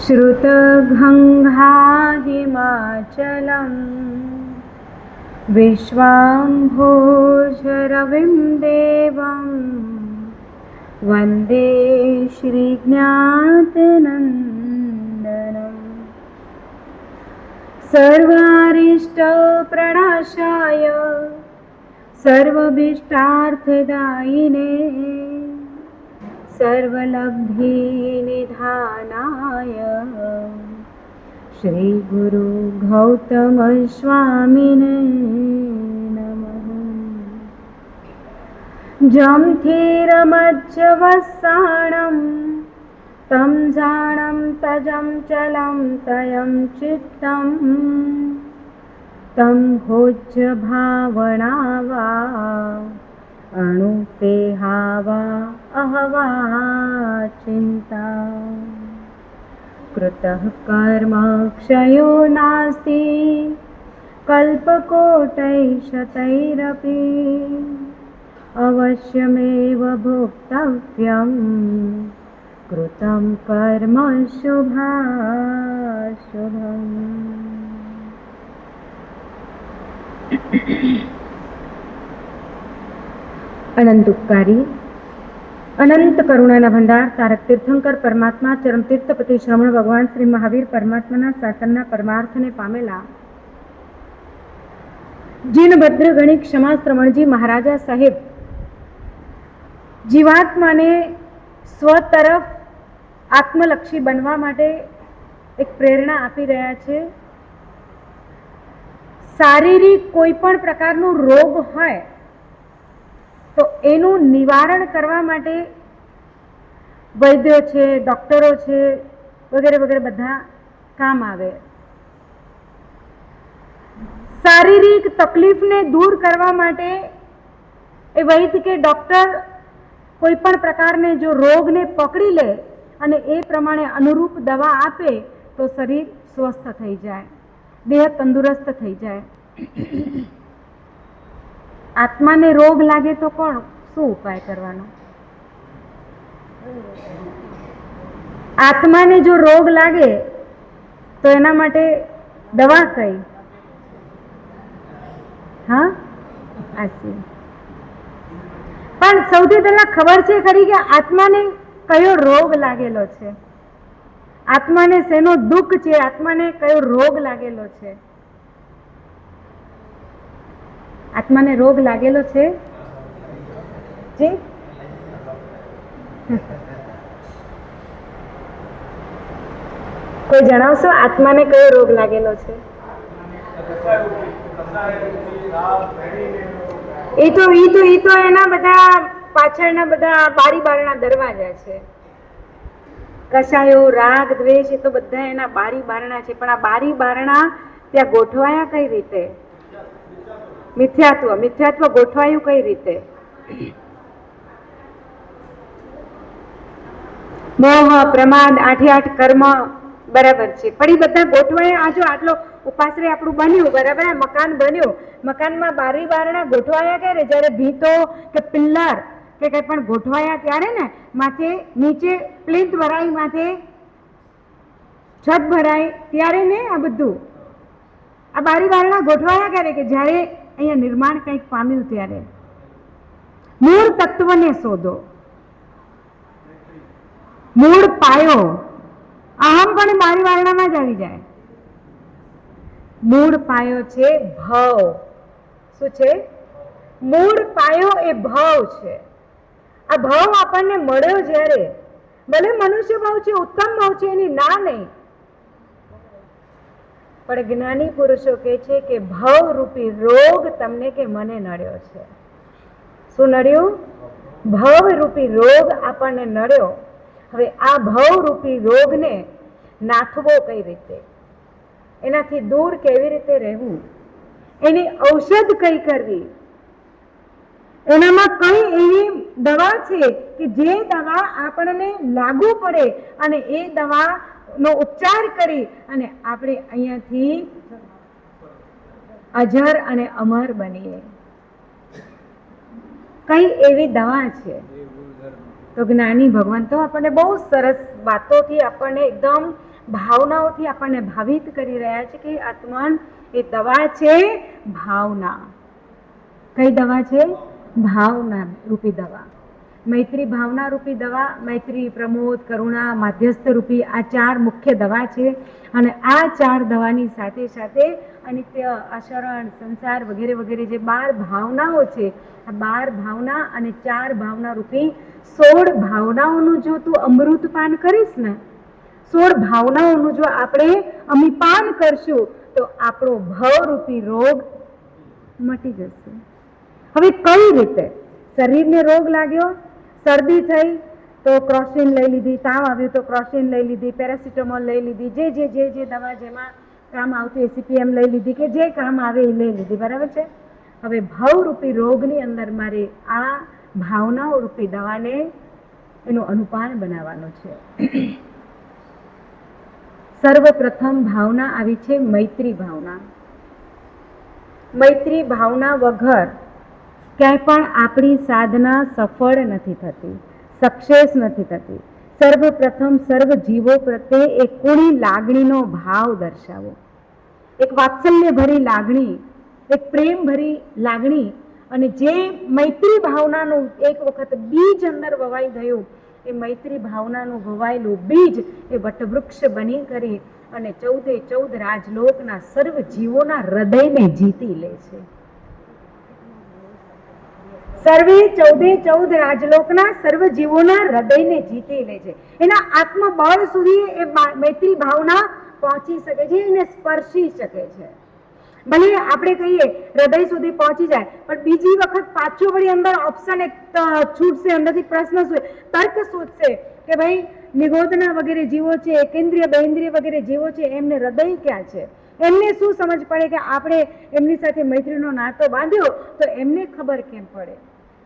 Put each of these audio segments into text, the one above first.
श्रुतगङ्गा हिमाचलं विश्वाम्भोजरविं देवं वन्दे श्रीज्ञातनन्दनं सर्वारिष्टप्रणाशाय सर्वभीष्टार्थदायिने सर्वलब्धिनिधानाय श्रीगुरु गौतम स्वामिने नमः। जं थीरमज्जवसाणं तं जाणं तजं चलं तयं चित्तं तं भोज्य भावना वा अणुतेहा वा अहवा चिन्ता कृतः कर्म क्षयो नास्ति कल्पकोटैशतैरपि अवश्यमेव भोक्तव्यं कृतं कर्म शुभाशुभम्। अनंत उपकारी अनंत करुणाना भंडार तारक तीर्थंकर परमात्मा चरम तीर्थपति श्रमण भगवान श्री महावीर परमात्माना शासनना परमार्थने पामेला जीनभद्र गणिक क्षमा श्रमणजी महाराजा साहेब जीवात्माने स्व तरफ आत्मलक्षी बनवा माटे एक प्रेरणा आपी रह्या छे। शारीरिक कोई पण प्रकारनो रोग होय तो एनु निवारण करवा माटे वैद्यो छे, डॉक्टरो छे, वगैरे वगैरे बधा काम आवे। शारीरिक तकलीफ ने दूर करवा माटे ए वैद्य के डॉक्टर कोई पण प्रकार ने जो रोग ने पकड़ी ले अने ए प्रमाणे अनुरूप दवा आपे तो शरीर स्वस्थ थई जाए, देह तंदुरस्त थई जाए। आत्मा ने रोग लागे तो कोण शू उपाय करवानो? आत्मा ने जो रोग लागे तो एना माटे दवा कई? हाँ, आसी पण सौथी पहेला खबर छे खरी के आत्मा ने कयो रोग लागेलो छे? आत्मा ने सेनो दुख छे? आत्मा ने कयो रोग लागेलो छे? आत्मा ने रोग लागेलो छे जी? कोई जणावशो आत्मा ने कयो रोग लागेलो छे? ई तो एना बधा पाछळना बधा बारी बारणा दरवाजा छे। कशायो राग द्वेष ए तो बधा एना बारी बारणा छे, पण आ बारी बारणा त्या गोठवाया कई रीते? मिथ्यात्व गोठवाયું कई रीते? मोह प्रमाद आठे आठ कर्म बराबर छे, पण ई बधा गोठवाया। आ जो आटलो उपासरे आपणुं बन्युं बराबर, आ मकान बन्युं, मकाનમાં बारी बारણા गोठवाया क्यारे? ज्यारे भीतो के पिल्लर के कई पण गोठवाया त्यारे ने माथे नीचे प्लिंथ भराई, माथे छत भराई त्यारे ने आ बधुं। आ बारी बारણા गोठवाया क्यारे? के ज्यारे अहींया निर्माण कंईक पाम्युं त्यारे। मूळ तत्वने शोधो, मूळ पायो। अहम पण बारी बारણામાં જ આવી જાય। मूळ पायो छे भाव। શું છે? મૂળ પાયો એ ભાવ છે। આ ભાવ આપણને મળ્યો જ્યારે, ભલે મનુષ્ય ભાવ છે, ઉત્તમ ભાવ છે, એની ના નહીં, પણ જ્ઞાની પુરુષો કહે છે કે ભાવ રૂપી રોગ તમને કે મને નડ્યો છે। શું નડ્યું? ભાવ રૂપી રોગ આપણને નડ્યો। હવે આ ભાવ રૂપી રોગને નાથવો કઈ રીતે? એનાથી દૂર કેવી રીતે રહેવું? એની ઔષધ કઈ કરવી? એનામાં કઈ એવી દવા છે કે જે દવા આપણને લાગુ પડે અને એ દવાનો ઉપચાર કરી અને આપણે અહીંયાથી અજર અને અમર બનીએ? કઈ એવી દવા છે? તો જ્ઞાની ભગવાન તો આપણને બહુ સરસ વાતોથી આપણને એકદમ ભાવનાઓથી આપણને ભાવિત કરી રહ્યા છે કે આત્મન એ દવા છે ભાવના. કઈ દવા છે? ભાવના રૂપી દવા. મૈત્રી ભાવના રૂપી દવા, મૈત્રી, પ્રમોદ, કરુણા, માધ્યસ્થ રૂપી આ 4 મુખ્ય દવા છે. અને આ 4 દવાની સાથે સાથે અનિત્ય, અશરણ, સંસાર વગેરે વગેરે જે 12 ભાવનાઓ છે, આ 12 ભાવના અને 4 ભાવના રૂપી 16 ભાવનાઓનું જો તું અમૃતપાન કરીશ ને, 16 ભાવનાઓનું જો આપણે અમીપાન કરશું તો આપણો ભવરૂપી રોગ મટી જશે. હવે કઈ રીતે? શરીરને રોગ લાગ્યો, શરદી થઈ તો ક્રોસિન લઈ લીધી, તાવ આવ્યો તો ક્રોસિન લઈ લીધી, પેરાસિટામોલ લઈ લીધી, જે દવા જેમાં કામ આવતી એસીપીએમ લઈ લીધી, કે જે કામ આવે એ લઈ લીધી, બરાબર છે. હવે ભવરૂપી રોગની અંદર મારે આ ભાવનાઓ રૂપી દવાને એનું અનુપાન બનાવવાનું છે. સર્વપ્રથમ ભાવના આવી છે મૈત્રી ભાવના. મૈત્રી ભાવના વગર ક્યાંય પણ આપણી સાધના સફળ નથી થતી, સક્સેસ નથી થતી. સર્વપ્રથમ સર્વ જીવો પ્રત્યે એક કુણી લાગણીનો ભાવ દર્શાવો, એક વાત્સલ્ય ભરી લાગણી, એક પ્રેમ ભરી લાગણી. અને જે મૈત્રી ભાવનાનું એક વખત બીજ અંદર વવાઈ ગયું, એ મૈત્રી ભાવનાનું વવાયેલું બીજ એ વટવૃક્ષ બની કરી અને 14 રાજલોકના સર્વ જીવોના હૃદયને જીતી લે છે. સર્વે 14 રાજલોકના સર્વ જીવોના હૃદયને જીતી લે છે. એના આત્મબળ સુધી એ મૈત્રી ભાવના પહોંચી શકે છે, એને સ્પર્શી શકે છે. ભલે આપણે કહીએ હૃદય સુધી પહોંચી જાય, પણ બીજી વખત પાછું વળી અંદર ઓપ્શન એક છૂટશે, અંદરથી પ્રશ્ન તર્ક શોધશે કે ભાઈ નિગોદના વગેરે જીવો છે, એકેન્દ્રિય બહેન્દ્રિય વગેરે જીવો છે, એમને હૃદય ક્યાં છે? એમને શું સમજ પડે કે આપણે એમની સાથે મૈત્રીનો નાતો બાંધ્યો તો એમને ખબર કેમ પડે?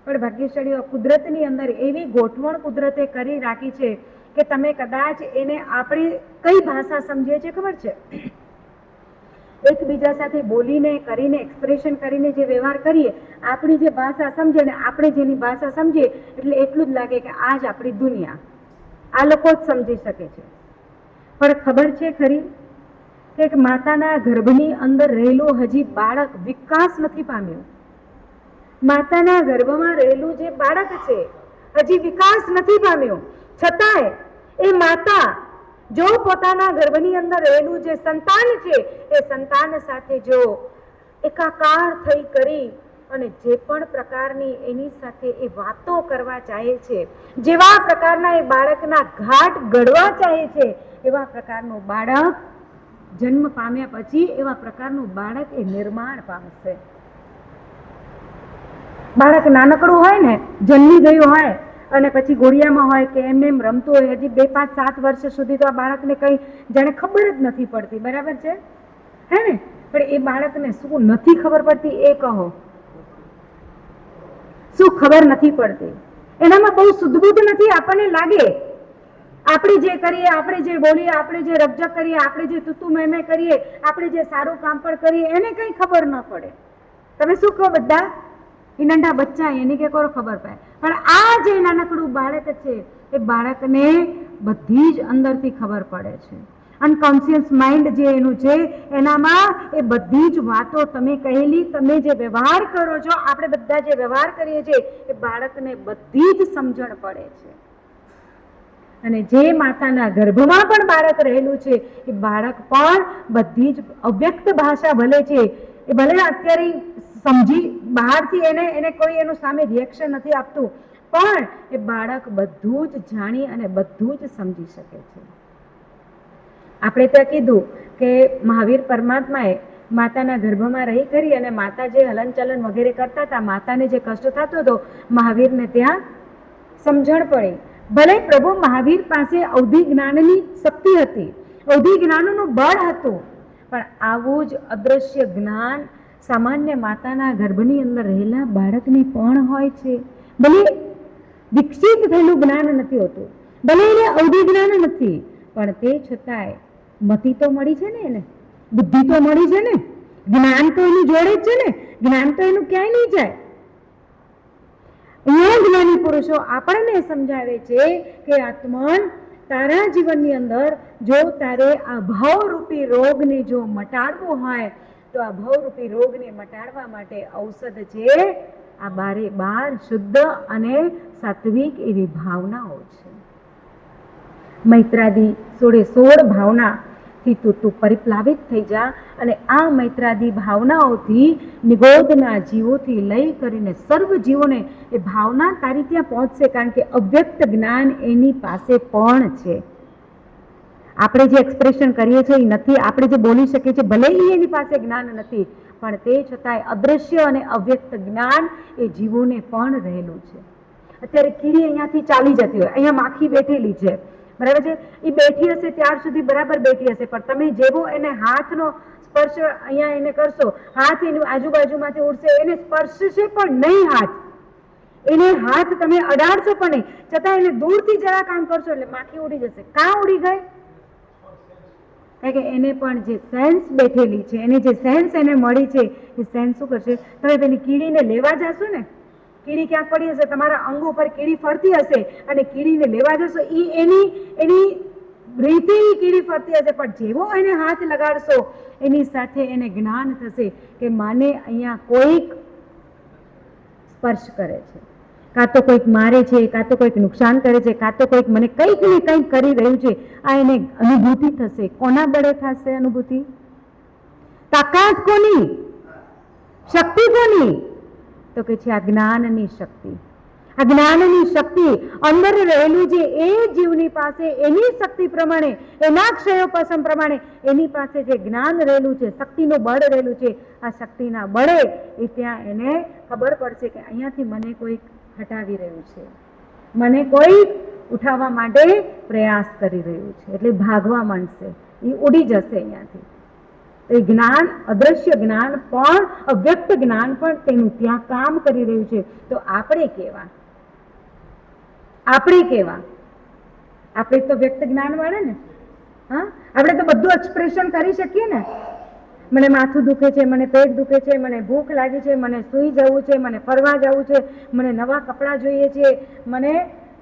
પણ ભાગ્યશાળીઓ, કુદરતની અંદર એવી ગોઠવણ કુદરતે કરી રાખી છે કે તમે કદાચ એને આપણે કઈ ભાષા સમજીએ છીએ ખબર છે? એકબીજા સાથે બોલીને કરીને એક્સપ્રેશન કરીને જે વ્યવહાર કરીએ, આપણી જે ભાષા સમજે ને આપણે જેની ભાષા સમજીએ એટલે એટલું જ લાગે કે આ જ આપણી દુનિયા, આ લોકો જ સમજી શકે છે. પણ ખબર છે ખરી કે એક માતાના ગર્ભની અંદર રહેલું હજી બાળક વિકાસ નથી પામ્યું. માતાના ગર્ભમાં રહેલું જે બાળક છે હજી વિકાસ નથી પામ્યું, છતાંય એ માતા જો પોતાના ગર્ભની અંદર રહેલું જે સંતાન છે એ સંતાન સાથે જો એકાકાર થઈ કરી અને જે પણ પ્રકારની એની સાથે એ વાતો કરવા ચાહે છે, જેવા પ્રકારના એ બાળકના ઘાટ ઘડવા ચાહે છે, એવા પ્રકારનું બાળક જન્મ પામ્યા પછી એવા પ્રકારનું બાળક એ નિર્માણ પામશે. બાળક નાનકડું હોય ને, જન્મી ગયું હોય અને પછી ઘોડિયામાં હોય કે એમને એમ રમતું હોય, હજી 2, 5, 7 વર્ષ સુધી તો આ બાળકને કંઈ જાણે ખબર જ નથી પડતી, બરાબર છે હે ને? પણ એ બાળકને શું નથી ખબર પડતી એ કહો? શું ખબર નથી પડતી? એનામાં બહુ સુધબુધ નથી આપણને લાગે. આપણે જે કરીએ, આપણે જે બોલીએ, આપણે જે રકઝક કરીએ, આપણે જે તુતુ મેમે કરીએ, આપણે જે સારું કામ પણ કરીએ, એને કંઈ ખબર ન પડે. તમે શું કહો બધા? એ નંઢા બચ્ચા એની કે કોઈ ખબર પડે, પણ આ જે નાનકડું બાળક છે એ બાળકને બધી જ અંદરથી ખબર પડે છે. અનકોન્શિયસ માઇન્ડ જે એનું છે એનામાં એ બધી જ વાતો તમે કહેલી, તમે જે વ્યવહાર કરો છો, આપણે બધા જે વ્યવહાર કરીએ છીએ એ બાળકને બધી જ સમજણ પડે છે. અને જે માતાના ગર્ભમાં પણ બાળક રહેલું છે એ બાળક પણ બધી જ અવ્યક્ત ભાષા ભલે છે, એ ભલે અત્યારે સમજી બહારથી એને કોઈ એનું સામે રિએક્શન નથી આપતું, પણ એ બાળક બધું જ જાણી અને બધું જ સમજી શકે છે. આપણે ત્યાં કીધું કે મહાવીર પરમાત્માએ માતાના ગર્ભમાં રહી કરી અને માતા જે હલનચલન વગેરે કરતા હતા, માતાને જે કષ્ટ થતો હતો, મહાવીરને ત્યાં સમજણ પડી. ભલે પ્રભુ મહાવીર પાસે અવધિ જ્ઞાનની શક્તિ હતી, અવધિ જ્ઞાનનું બળ હતું, પણ આવું જ અદ્રશ્ય જ્ઞાન સામાન્ય માતાના ગર્ભની અંદર રહેલા બાળકને પણ હોય છે. ભલે વિકસિત થયેલું જ્ઞાન નથી હોતું, ભલે એને અવધિ જ્ઞાન નથી, પણ તે છતાંય મતિ તો મળી છે ને, એને બુદ્ધિ તો મળી છે ને, જ્ઞાન તો એની જોડે જ છે ને, જ્ઞાન તો એનું ક્યાંય નહીં જાય. અહીંયા જ્ઞાની પુરુષો આપણને સમજાવે છે કે આત્મન તારા જીવનની અંદર જો તારે આ ભાવરૂપી રોગને જો મટાડવો હોય તો આ ભાવરૂપી રોગને મટાડવા માટે ઔષધ છે આ 12 શુદ્ધ અને સાત્વિક એવી ભાવનાઓ છે. મૈત્રાદી 16 ભાવનાથી તું પરિપ્લાવિત થઈ જા અને આ મૈત્રાદી ભાવનાઓથી નિગોદના જીવોથી લઈ કરીને સર્વ જીવોને એ ભાવના તારી ત્યાં પહોંચશે, કારણ કે અવ્યક્ત જ્ઞાન એની પાસે પણ છે. આપણે જે એક્સપ્રેશન કરીએ છીએ એ નથી, આપણે જે બોલી શકીએ છીએ ભલે એની પાસે જ્ઞાન નથી, પણ તે છતાંય અદ્રશ્ય અને અવ્યક્ત જ્ઞાન એ જીવોને પણ રહેલું છે. અત્યારે કીડી અહીંયાથી ચાલી જતી હોય, અહીંયા માખી બેઠેલી છે, બરાબર છે, એ બેઠી હશે ત્યાર સુધી બરાબર બેઠી હશે, પણ તમે જેવો એને હાથનો સ્પર્શ અહીંયા એને કરશો, હાથ એની આજુબાજુમાંથી ઉડશે, એને સ્પર્શશે પણ નહીં હાથ, એને હાથ તમે અડાડશો પણ નહીં, છતાં એને દૂરથી જરા કામ કરશો એટલે માખી ઉડી જશે. કાં ઉડી ગઈ? કારણ કે એને પણ જે સેન્સ બેઠેલી છે, એને જે સેન્સ એને મળી છે એ સેન્સ શું કરશે? તમે પેલી કીડીને લેવા જશો ને, કીડી ક્યાંક પડી હશે, તમારા અંગ ઉપર કીડી ફરતી હશે અને કીડીને લેવા જશો, એની રીતે કીડી ફરતી હશે, પણ જેવો એને હાથ લગાડશો એની સાથે એને જ્ઞાન થશે કે માને અહીંયા કોઈક સ્પર્શ કરે છે, કાં તો કોઈક મારે છે, કાં તો કોઈક નુકસાન કરે છે, કાં તો કોઈક મને કંઈક ને કંઈક કરી રહ્યું છે. આ એને અનુભૂતિ થશે. કોના બળે થશે અનુભૂતિ? તાકાત કોની? શક્તિ કોની? તો કે છે આ જ્ઞાનની શક્તિ. આ જ્ઞાનની શક્તિ અંદર રહેલું છે એ જીવની પાસે એની શક્તિ પ્રમાણે, એના ક્ષયોપશમ પ્રમાણે એની પાસે જે જ્ઞાન રહેલું છે, શક્તિનું બળ રહેલું છે, આ શક્તિના બળે એ ત્યાં એને ખબર પડશે કે અહીંયાથી મને કોઈક હટાવી રહ્યું છે, મને કોઈ ઉઠાવવા માટે પ્રયાસ કરી રહ્યું છે, એટલે ભાગવા માંડશે, એ ઉડી જશે અહીંયાથી. એ જ્ઞાન, અદ્રશ્ય જ્ઞાન પણ, અવ્યક્ત જ્ઞાન પણ તેનું ત્યાં કામ કરી રહ્યું છે. તો આપણે કેવા? આપણે તો વ્યક્ત જ્ઞાન વાળા ને, હા, આપણે તો બધું એક્સપ્રેશન કરી શકીએ ને. મને માથું દુખે છે, મને પેટ દુખે છે, મને ભૂખ લાગી છે, મને સૂઈ જવું છે, મને ફરવા જવું છે, મને નવા કપડાં જોઈએ છે, મને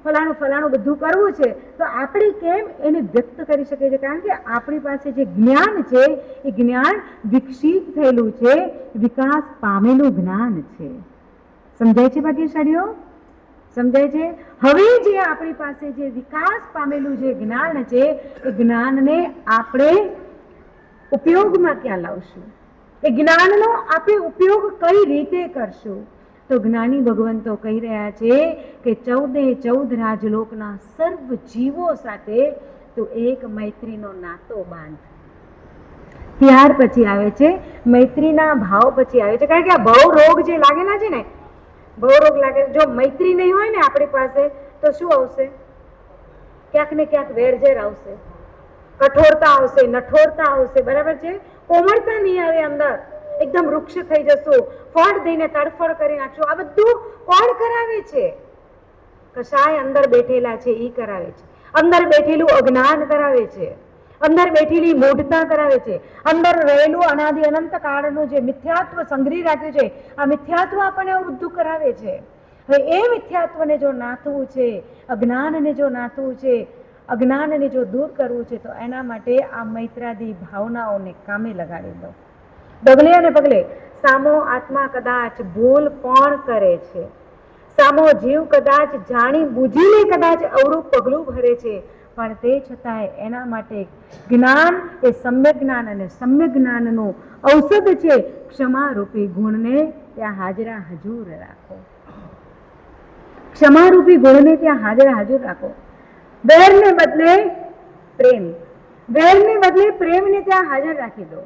ફલાણું બધું કરવું છે. તો આપણે કેમ એને વ્યક્ત કરી શકીએ છીએ? કારણ કે આપણી પાસે જે જ્ઞાન છે એ જ્ઞાન વિકસિત થયેલું છે, વિકાસ પામેલું જ્ઞાન છે. સમજાય છે ભાગ્યશાળીઓ? સમજાય છે? હવે જે આપણી પાસે જે વિકાસ પામેલું જે જ્ઞાન છે એ જ્ઞાનને આપણે ઉપયોગમાં ક્યાં લાવશું? એ જ્ઞાનનો આપણે ઉપયોગ કઈ રીતે કરશું? તો જ્ઞાની ભગવંતો કહી રહ્યા છે કે 14 રાજલોકના સર્વ જીવો સાથે તું એક મૈત્રીનો નાતો બાંધ. ત્યાર પછી આવે છે મૈત્રીના ભાવ, પછી આવે છે, કારણ કે આ ભવ રોગ જે લાગેલા છે ને, ભવ રોગ લાગે, જો મૈત્રી નહીં હોય ને આપણી પાસે તો શું આવશે? ક્યાંક ને ક્યાંક વેરઝેર આવશે, કઠોરતા આવશે, નઠોરતા આવશે, બરાબર છે, કોમળતા નહીં આવે, અંદર એકદમ વૃક્ષ થઈ જશું, ફળ દઈને તડફડ કરી નાખશું. આ બધું કોણ કરાવે છે? કશાય અંદર બેઠેલા છે એ કરાવે છે. અંદર બેઠેલું અજ્ઞાન કરાવે છે, અંદર બેઠેલી મૂઢતા કરાવે છે, અંદર રહેલું અનાદિ અનંત કાળનું જે મિથ્યાત્વ સંગ્રહી રાખ્યું છે, આ મિથ્યાત્વ આપણને એવું બધું કરાવે છે. હવે એ મિથ્યાત્વને જો નાથવું છે, અજ્ઞાનને જો નાથવું છે, અજ્ઞાનને જો દૂર કરવું છે, તો એના માટે આ મૈત્રાદી ભાવનાઓને કામે લગાડી દો. ડગલે અને પગલે સામો આત્મા કદાચ ભૂલ પણ કરે છે, સામો જીવ કદાચ જાણી બુજીને કદાચ અવળું પગલું ભરે છે, પણ તે છતાંય એના માટે જ્ઞાન એ સમ્યક જ્ઞાન, અને સમ્યક જ્ઞાનનું ઔષધ છે ક્ષમારૂપી ગુણને ત્યાં હાજરા હજુર રાખો. ક્ષમારૂપી ગુણને ત્યાં હાજરા હજુર રાખો. વેરને બદલે પ્રેમ, વેરને બદલે પ્રેમને ત્યાં હાજર રાખી દો.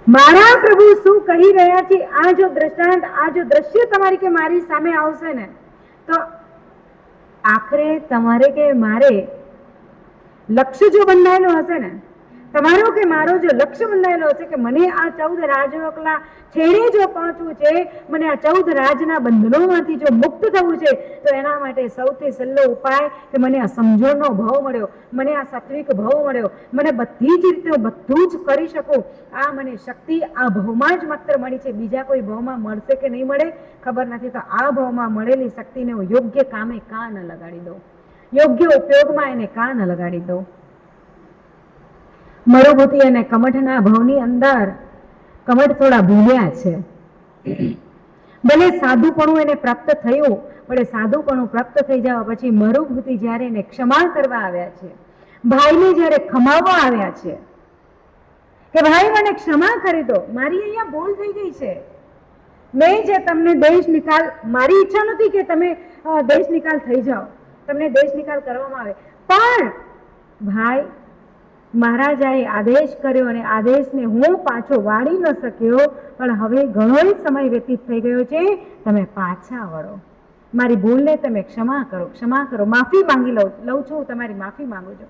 મારા પ્રભુ શું કહી રહ્યા છે? આ જો દ્રષ્ટાંત, આ જો દ્રશ્ય તમારી કે મારી સામે આવશે ને, તો આખરે તમારે કે મારે લક્ષ્ય જો બંધાયેલું હશે ને, તમારો કે મારો જો લક્ષ્ય બંધાયેલો છે કે મને આ 14 રાજયોગના છેડે જો પહોંચવું છે, મને આ 14 રાજના બંધનોમાંથી જો મુક્ત થવું છે, તો એના માટે સૌથી સહેલો ઉપાય કે મને આ સમજણનો ભાવ મળ્યો, મને આ સાત્વિક ભાવ મળ્યો, મને બધી જ રીતે બધું જ કરી શકું, આ મને શક્તિ આ ભાવમાં જ માત્ર મળી છે, બીજા કોઈ ભાવમાં મળશે કે નહીં મળે ખબર નથી. તો આ ભાવમાં મળેલી શક્તિને હું યોગ્ય કામે કાં ન લગાડી દઉં, યોગ્ય ઉપયોગમાં એને કાં ન લગાડી દઉં. મરુભૂતિ અને કમઠના ભાવની અંદર કમઠ થોડા ભૂલ્યા છે. ભલે સાધુપણું એને પ્રાપ્ત થયું, પણ સાધુપણું પ્રાપ્ત થઈ જવા પછી મરુભૂતિ જ્યારે એને ક્ષમા કરવા આવ્યા છે, ભાઈને જ્યારે ખમાવવા આવ્યા છે કે ભાઈ મને ક્ષમા કરી દો, મારી અહીંયા ભૂલ થઈ ગઈ છે, મેં જે તમને દેશ નિકાલ, મારી ઈચ્છા નથી કે તમે દેશ નિકાલ થઈ જાઓ, તમને દેશ નિકાલ કરવામાં આવે, પણ ભાઈ મહારાજાએ આદેશ કર્યો અને આદેશને હું પાછો વાળી ન શક્યો, પણ હવે ઘણો સમય વ્યતીત થઈ ગયો છે, તમે પાછા વળો, મારી ભૂલને તમે ક્ષમા કરો, ક્ષમા કરો, માફી માંગી લઉં છું, તમારી માફી માંગુ છું.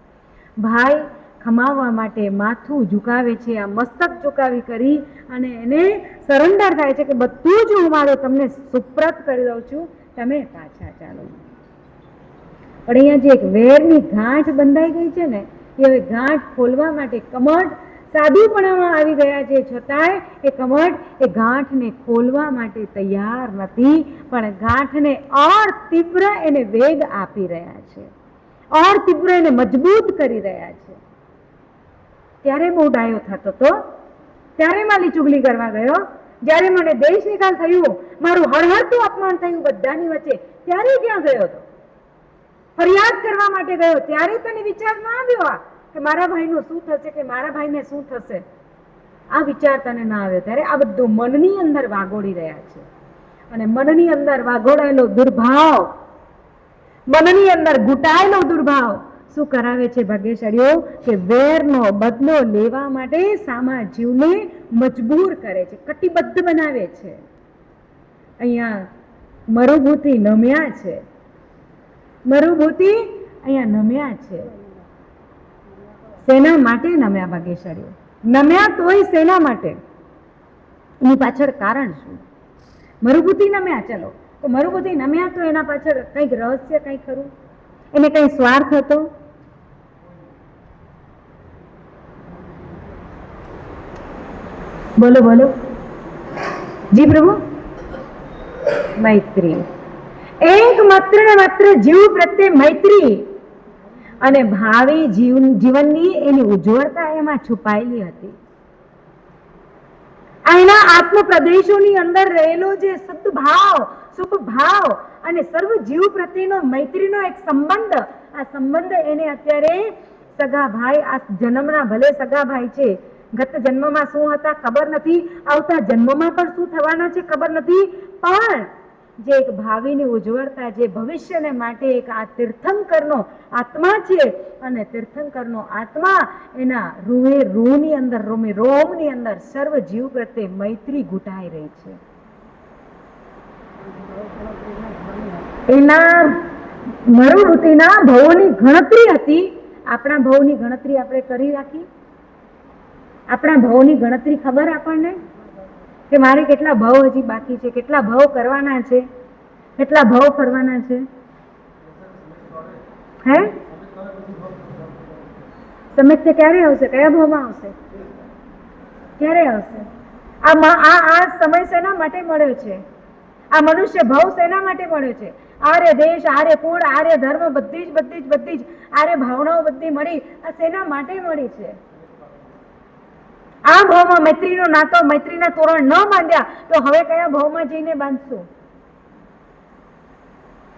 ભાઈ ખમાવવા માટે માથું ઝુકાવે છે, આ મસ્તક ઝુકાવી કરી અને એને સરેન્ડર થાય છે કે બધું જ હું મારો તમને સુપ્રત કરી દઉં છું, તમે પાછા ચાલો. પણ અહીંયા જે એક વેરની ગાંઠ બંધાઈ ગઈ છે ને, એ હવે ગાંઠ ખોલવા માટે કમઠ સાધુપણામાં આવી ગયા છે, છતાંય એ કમઠ એ ગાંઠને ખોલવા માટે તૈયાર નથી, પણ ગાંઠને ઓર તીવ્ર એને વેગ આપી રહ્યા છે, ઓર તીવ્ર એને મજબૂત કરી રહ્યા છે. ત્યારે બહુ ડાયો થતો હતો, ત્યારે માલી ચુગલી કરવા ગયો, જ્યારે મને દેશ નિકાલ થયું, મારું હળહળતું અપમાન થયું બધાની વચ્ચે, ત્યારે ક્યાં ગયો હતો? ફરિયાદ કરવા માટે ગયો, ત્યારે તને વિચાર ના આવ્યો કે મારા ભાઈનું શું થશે, કે મારા ભાઈને શું થશે, આ વિચાર તને ના આવ્યો. ત્યારે આ બધું મનની અંદર વાગોડી રહ્યા છે, અને મનની અંદર વાગોડાયેલો દુર્ભાવ, મનની અંદર ઘૂંટાયેલો દુર્ભાવ શું કરાવે છે ભાગ્યશાળીઓ, કે વેરનો બદલો લેવા માટે સામા જીવને મજબૂર કરે છે, કટિબદ્ધ બનાવે છે. અહીંયા મરુભૂતિ નમ્યા છે, મરુભૂતિ અહીંયા નમ્યા છે. સેના માટે નમ્યા ભાગ્યશાળીઓ, નમ્યા તોય સેના માટે. એની પાછળ કારણ શું? મરુભૂતિ નમ્યા, ચલો તો મરુભૂતિ નમ્યા તો એના પાછળ કંઈક રહસ્ય કંઈક ખરું, એને કંઈ સ્વાર્થ હતો? બોલો બોલો જી પ્રભુ. મૈત્રી, એક માત્ર ને માત્ર જીવ પ્રત્યે મૈત્રી અને ભાવિ જીવનની એની ઉજ્જવળતા એમાં છુપાયેલી હતી. એના આત્મ પ્રદેશોની અંદર રહેલો જે સદભાવ, શુભ ભાવ અને સર્વ જીવ પ્રત્યેનો મૈત્રીનો એક સંબંધ, આ સંબંધ એને અત્યારે સગા ભાઈ, આ જન્મના ભલે સગા ભાઈ છે, ગત જન્મમાં શું હતા ખબર નથી, આવતા જન્મમાં પણ શું થવાના છે ખબર નથી, પણ જે એક ભાવિની ઉજ્જવળતા, જે ભવિષ્યને માટે એક આ તીર્થંકરનો આત્મા છે, અને તીર્થંકરનો આત્મા એના રૂહની અંદર, રોમની અંદર સર્વ જીવ પ્રત્યે મૈત્રી ઘૂંટાઈ રહી છે. એના મરુભૂતિના ભવોની ગણતરી હતી. આપણા ભવની ગણતરી આપણે કરી રાખી? આપણા ભવની ગણતરી ખબર આપણને કે મારે કેટલા ભાવ હજી બાકી છે, કેટલા ભાવ કરવાના છે, કેટલા ભાવ કરવાના છે? હે સમસ્યા ક્યારે આવશે? કયા ભાવમાં આવશે? ક્યારે આવશે? આ સમય શેના માટે મળ્યો છે? આ મનુષ્ય ભાવ શેના માટે મળ્યો છે? આર્ય દેશ, આર્ય કુળ, આર્ય ધર્મ, બધી જ આર્ય ભાવનાઓ બધી મળી, આ શેના માટે મળી છે? આ ભાવમાં મૈત્રીનો નાતો, મૈત્રીના તોરણ ન બાંધ્યા તો હવે કયા ભાવમાં જઈને બાંધશું?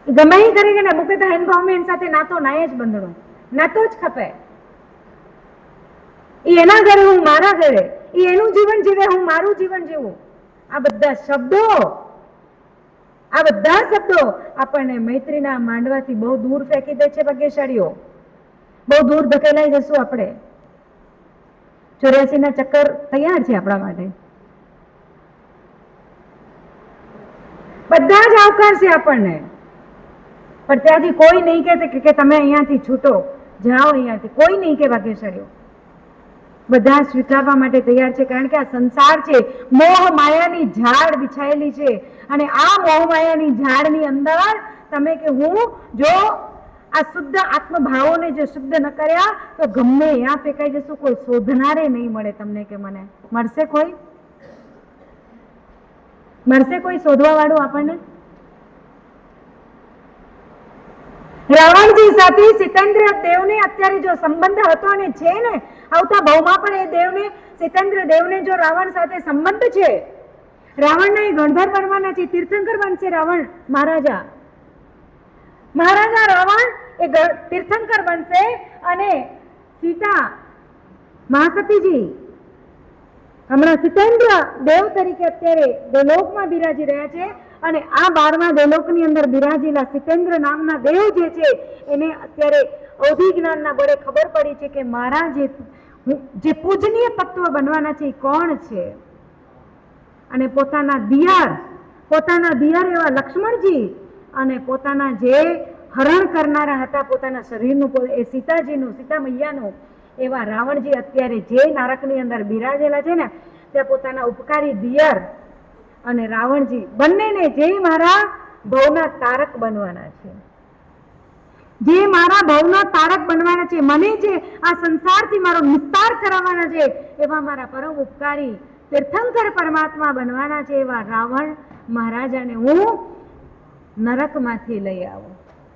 ગમે એ કરીને મૂકે તો હેન ભાવમાં એની સાથે નાતો નાય જ બંધણો, નાતો જ ખપે. એના ઘરે હું મારા ઘરે, એનું જીવન જીવે હું મારું જીવન જીવું. આ બધા શબ્દો આપણને મૈત્રીના માંડવાથી બહુ દૂર ફેંકી દે છે ભાગ્યશાળીઓ, બહુ દૂર ધકેલાઈ જશું આપણે. 84 ના ચક્કર તૈયાર છે આપણા માટે, બધા જ આવકાર છે આપણને, પણ ત્યાંથી કોઈ નહીં કે તમે અહીંયાથી છૂટો, જાઓ અહીંયાથી, કોઈ નહીં કે ભાગ્યશાળીઓ. બધા સ્વીકારવા માટે તૈયાર છે, કારણ કે આ સંસાર છે, મોહ માયાની ઝાડ બિછાયેલી છે, અને આ મોહ માયાની ઝાડની અંદર તમે કે હું જો આ શુદ્ધ આત્મભાવોને જો શુદ્ધ ન કર્યા તો ગમે ત્યાં ફેંકાઈ જશું, કોઈ શોધનારે નહીં મળે તમને કે મને મળશે કોઈ શોધવા વાળું આપણને? રાવણજી સાથે સિતેન્દ્ર દેવને અત્યારે જો સંબંધ હતો અને છે ને, આવતા ભાવમાં પણ એ દેવને, સિતેન્દ્ર દેવને જો રાવણ સાથે સંબંધ છે, રાવણના એ ગણધર બનવાના છે, તીર્થંકર બનશે રાવણ મહારાજા રાવણ એ તીર્થંકર બનશે, અને સીતા મહાસતીજી હમણાં સિતેન્દ્ર દેવ તરીકે અત્યારે દેવલોકમાં બિરાજી રહ્યા છે, અને આ 12મા દેવલોકની અંદર બિરાજેલા સિતેન્દ્ર નામના દેવ જે છે એને અત્યારે અવધિ જ્ઞાનના બળે ખબર પડી છે કે મારા જે પૂજનીય તત્વ બનવાના છે એ કોણ છે, અને પોતાના દિયર એવા લક્ષ્મણજી અને પોતાના જે હરણ કરનારા હતા પોતાના શરીરનું, એ સીતા મૈયાનું, એવા રાવણજી અત્યારે જે નરકની અંદર બિરાજેલા છે ને, ત્યાં પોતાના ઉપકારી દિયર અને રાવણજી બંનેને જે મારા ભવના તારક બનવાના છે, મને જે આ સંસારથી મારો નિસ્તાર કરાવવાના છે, એવા મારા પરમ ઉપકારી તીર્થંકર પરમાત્મા બનવાના છે, એવા રાવણ મહારાજાને હું નરકમાંથી લઈ આવું,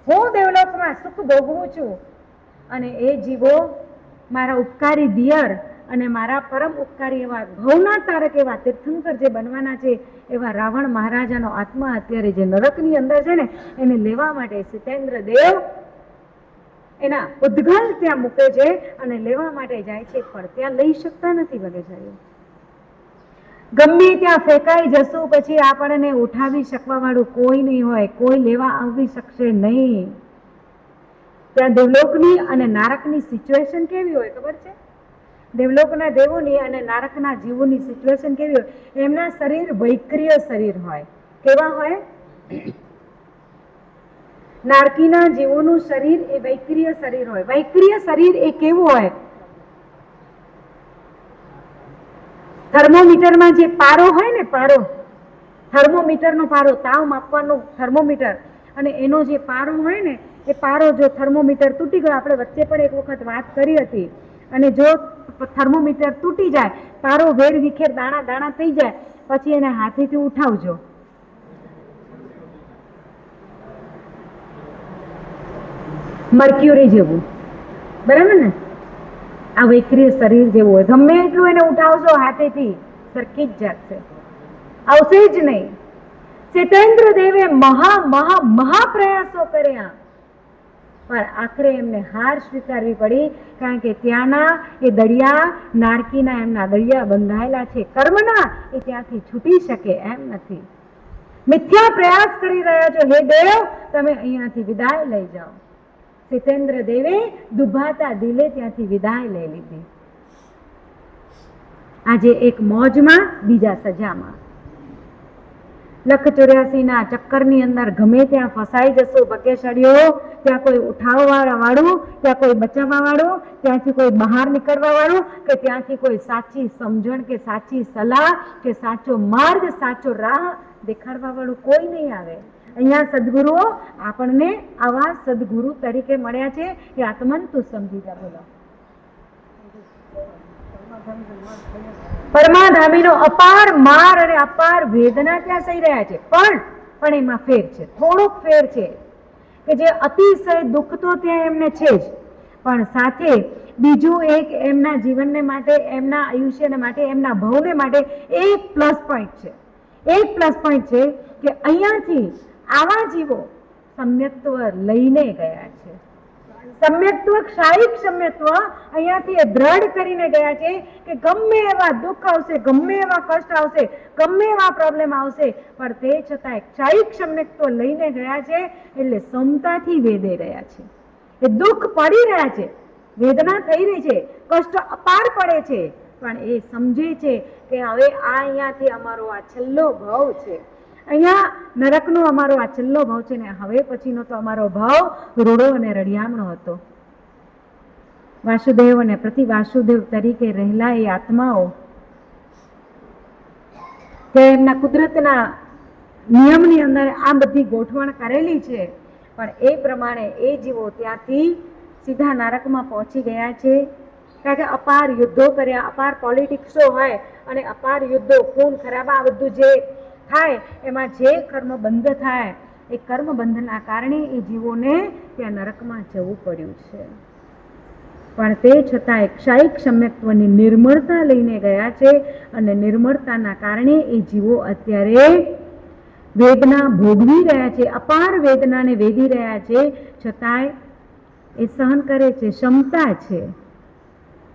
હું દેવલોકમાં સુખ ભોગવું છું, અને એ જીવો મારા ઉપકારી દિયર અને મારા પરમ ઉપકારી એવા ભવના તારક એવા તીર્થંકર જે બનવાના છે, એવા રાવણ મહારાજાનો આત્મા અત્યારે જે નરકની અંદર છે ને, એને લેવા માટે સિતેન્દ્ર દેવ એના ઉદ્ગલ ત્યાં મૂકે છે અને લેવા માટે જાય છે, પણ ત્યાં લઈ શકતા નથી વગેરે. ગમે ત્યાં ફેંકાઈ જશું પછી આપણને ઉઠાવી શકવા વાળું કોઈ નહીં હોય, કોઈ લેવા આવી શકશે નહીં. ત્યાં દેવલોકની અને નારકની સિચ્યુએશન કેવી હોય ખબર છે? દેવલોકના દેવોની અને નારકના જીવોની સિચ્યુએશન કેવી હોય? એમના શરીર વૈક્રિય શરીર હોય. કેવા હોય? નારકીના જીવોનું શરીર એ વૈક્રિય શરીર હોય. વૈક્રિય શરીર એ કેવું હોય? થર્મોમીટરમાં જે પારો હોય ને, થર્મોમીટરનો પારો, તાવ માપવાનો થર્મોમીટર, અને એનો જે પારો હોય ને, એ પારો જો થર્મોમીટર તૂટી ગયો, આપણે વચ્ચે પણ એક વખત વાત કરી હતી, અને જો થર્મોમીટર તૂટી જાય, પારો વેર વિખેર દાણા દાણા થઈ જાય, પછી એને હાથેથી ઉઠાવજો. મર્ક્યુરી જેવું, બરાબર ને? આ વૈક્રિય શરીર જેવું હોય, ગમે એટલું એને ઉઠાવશો હાથેથી સરખી જ જાગશે, આવશે જ નહીં. સિતેન્દ્ર દેવે મહા પ્રયાસો કર્યા, પણ આખરે એમને હાર સ્વીકારવી પડી, કારણ કે ત્યાંના એ દળિયા, નારકીના એમના દળિયા બંધાયેલા છે કર્મના, એ ત્યાંથી છૂટી શકે એમ નથી. મિથ્યા પ્રયાસ કરી રહ્યા છો, હે દેવ તમે અહીંયાથી વિદાય લઈ જાઓ. સિતેન્દ્ર દેવે દુભાતા દિલે ત્યાંથી વિદાય લઈ લીધી. આજે એક મોજમાં, બીજા સજામાં. લખ 84 ના ચક્કરની અંદર ગમે ત્યાં ફસાઈ જશો બકેશડીઓ, ત્યાં કોઈ ઉઠાવવા વાળું, ત્યાં કોઈ બચાવવા વાળું, ત્યાંથી કોઈ બહાર નીકળવા વાળું, કે ત્યાંથી કોઈ સાચી સમજણ કે સાચી સલાહ કે સાચો માર્ગ, સાચો રાહ દેખાડવા વાળું કોઈ નહીં આવે. અહીંયા સદગુરુઓ આપણને આવા સદગુરુ તરીકે મળ્યા છે, એ આત્મન તું સમજી જા. બોલો. પરમાધામીનો અપાર માર અને અપાર વેદના ત્યાં સહી રહ્યા છે, પણ એમાં ફેર છે, થોડોક ફેર છે, કે જે અતિશય દુઃખ તો ત્યાં એમને છે જ, પણ સાથે બીજું એક એમના જીવનને માટે, એમના આયુષ્યને માટે, એમના ભવને માટે એક પ્લસ પોઈન્ટ છે. એક પ્લસ પોઈન્ટ છે કે અહીંયાથી આવા જીવો સમ્યક્ત્વ લઈને ગયા છે. સમ્યક્ત્વ, ક્ષાયિક સમ્યક્ત્વ અહીંયાથી એ દ્રઢ કરીને ગયા છે કે ગમે એવા દુઃખ આવશે, ગમે એવા કષ્ટ આવશે, ગમે એવા પ્રોબ્લેમ આવશે, પણ તે છતાંય ક્ષાયિક સમ્યક્ત્વ લઈને ગયા છે, એટલે સમતાથી વેદે રહ્યા છે. એ દુઃખ પડી રહ્યા છે, વેદના થઈ રહી છે, કષ્ટ અપાર પડે છે, પણ એ સમજે છે કે હવે અહીંયાથી અમારો આ છેલ્લો ભાવ છે, અહીંયા નરકનો અમારો આ છેલ્લો ભાવ છે, ને હવે પછીનો તો અમારો ભાવ રૂડો અને રડિયામણો હતો. વાસુદેવ અને પ્રતિ વાસુદેવ તરીકે રહેલા એ આત્માઓ કે એમના કુદરતના નિયમની અંદર આ બધી ગોઠવણ કરેલી છે, પણ એ પ્રમાણે એ જીવો ત્યાંથી સીધા નરકમાં પહોંચી ગયા છે. કારણ કે અપાર યુદ્ધો કર્યા, અપાર પોલિટિક્સો હોય અને અપાર યુદ્ધો, ખૂન ખરાબા, આ બધું જે થાય એમાં જે કર્મ બંધ થાય, એ કર્મ બંધના કારણે એ જીવોને ત્યાં નરકમાં જવું પડ્યું છે. પણ તે છતાં ક્ષાયિક સમ્યક્ત્વની નિર્મળતા લઈને ગયા છે અને નિર્મળતાના કારણે એ જીવો અત્યારે વેદના ભોગવી રહ્યા છે, અપાર વેદનાને વેદી રહ્યા છે, છતાંય એ સહન કરે છે, ક્ષમતા છે.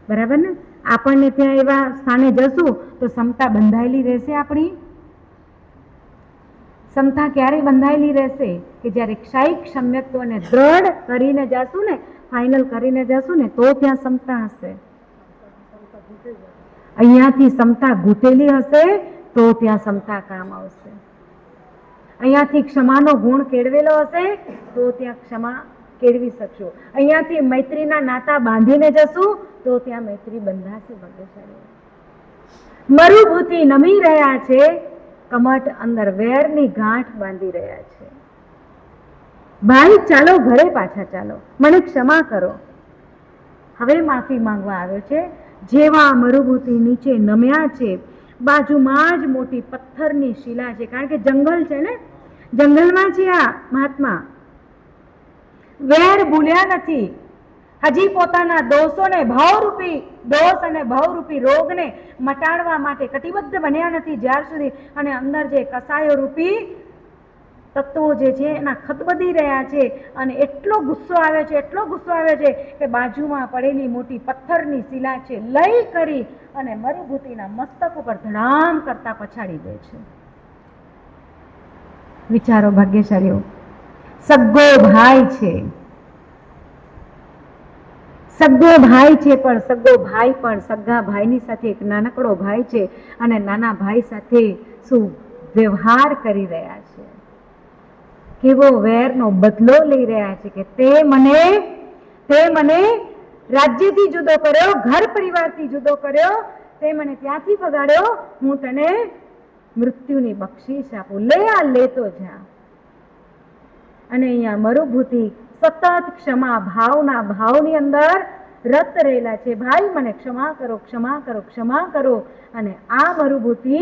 બરાબર ને? આપણને ત્યાં એવા સ્થાને જશું તો ક્ષમતા બંધાયેલી રહેશે. આપણી ક્ષમતા ક્યારે બંધાયેલી રહેશે? કે જ્યારે ક્ષાયિક સમ્યક્ત્વને દ્રઢ કરીને જશું ને, ફાઇનલ કરીને જશું ને, તો ત્યાં ક્ષમતા હશે. અહીંયાથી ક્ષમતા ઘૂંટેલી હશે તો ત્યાં ક્ષમતા કામ આવશે. અહીંયાથી ક્ષમાનો ગુણ કેળવેલો હશે તો ત્યાં ક્ષમા કેળવી શકશો. અહીંયાથી મૈત્રીના નાતા બાંધીને જશું તો ત્યાં મૈત્રી બંધાશે. મરુભૂતિ નમી રહ્યા છે, કમટ અંદર વેરની ગાંઠ બાંધી રહ્યા છે. ભાઈ ચાલો ઘરે પાછા ચાલો, મને ક્ષમા કરો. હવે માફી માંગવા આવ્યો છે. જેવા મરુભૂતિ નીચે નમ્યા છે, બાજુમાં જ મોટી પથ્થરની શિલા છે. કારણ કે જંગલ છે ને, જંગલમાં છે આ મહાત્મા. વેર ભૂલ્યા નથી. હજી પોતાના દોષોને ભાવરૂપી દોષ અને ભાવરૂપી રોગને મટાડવા માટે કટિબદ્ધ બન્યા નથી જ્યાર સુધી. અને અંદર જે કસાયો રૂપી તત્વો જે છે એના ખતબદી રહ્યા છે. અને એટલો ગુસ્સો આવે છે, એટલો ગુસ્સો આવે છે કે બાજુમાં પડેલી મોટી પથ્થરની શિલા છે લઈ કરી અને મરુભૂતિના મસ્તક ઉપર ધડામ કરતા પછાડી દે છે. વિચારો ભાગ્યશાળીઓ, સગ્ગો ભાઈ છે, સગ્ગો ભાઈ છે, પણ સગ્ગો ભાઈ પણ સગ્ગા ભાઈની સાથે એક નાનકડો ભાઈ છે અને નાના ભાઈ સાથે શું વ્યવહાર કરી રહ્યા છે, કેવો વેરનો બદલો લઈ રહ્યા છે કે તે મને રાજ્યથી જુદો કર્યો, ઘર પરિવારથી જુદો કર્યો, તે મને ત્યાંથી ભગાડ્યો, હું તને મૃત્યુની બક્ષિસ આપું, લે આ લેતો જા. અને અહીંયા મરુભૂતિ સતત ક્ષમા ભાવના ભાવની અંદર રત રહેલા છે. ભાઈ મને ક્ષમા કરો, ક્ષમા કરો, ક્ષમા કરો. અને આ મરુભૂતિ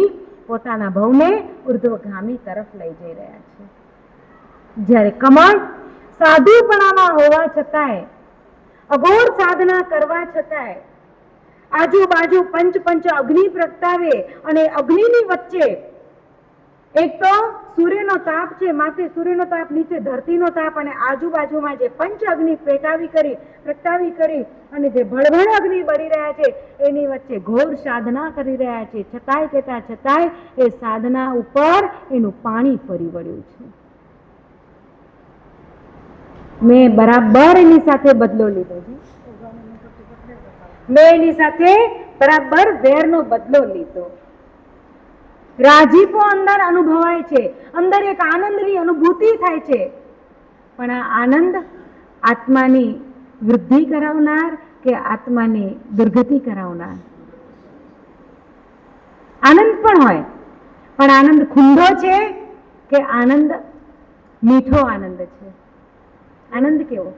પોતાના ભવને ઉર્ધ્વગામી તરફ લઈ જઈ રહ્યા છે. જ્યારે કમળ સાધુપણામાં હોવા છતાંય, અઘોર સાધના કરવા છતાંય આજુબાજુ પંચ અગ્નિ પ્રગટાવે અને અગ્નિની વચ્ચે એક તો સૂર્યનો તાપ છે, માથે સૂર્યનો તાપ, નીચે ધરતીનો તાપ, અને આજુબાજુમાં જે પંચ અગ્નિ પ્રગટાવી કરી અને જે ભળભળ અગ્નિ બળી રહ્યા છે એની વચ્ચે ઘોર સાધના કરી રહ્યા છે. છતાંય એ સાધના ઉપર એનું પાણી ફરી વળ્યું છે. મેં બરાબર એની સાથે બદલો લીધો છે. મેં એની સાથે બરાબર વેરનો બદલો લીધો. રાજીપો અંદર અનુભવાય છે, અંદર એક આનંદની અનુભૂતિ થાય છે. પણ આ આનંદ આત્માની વૃદ્ધિ કરાવનાર કે આત્માની દુર્ગતિ કરાવનાર? આનંદ પણ હોય, પણ આનંદ ખુંદો છે કે આનંદ મીઠો આનંદ છે? આનંદ કેવો?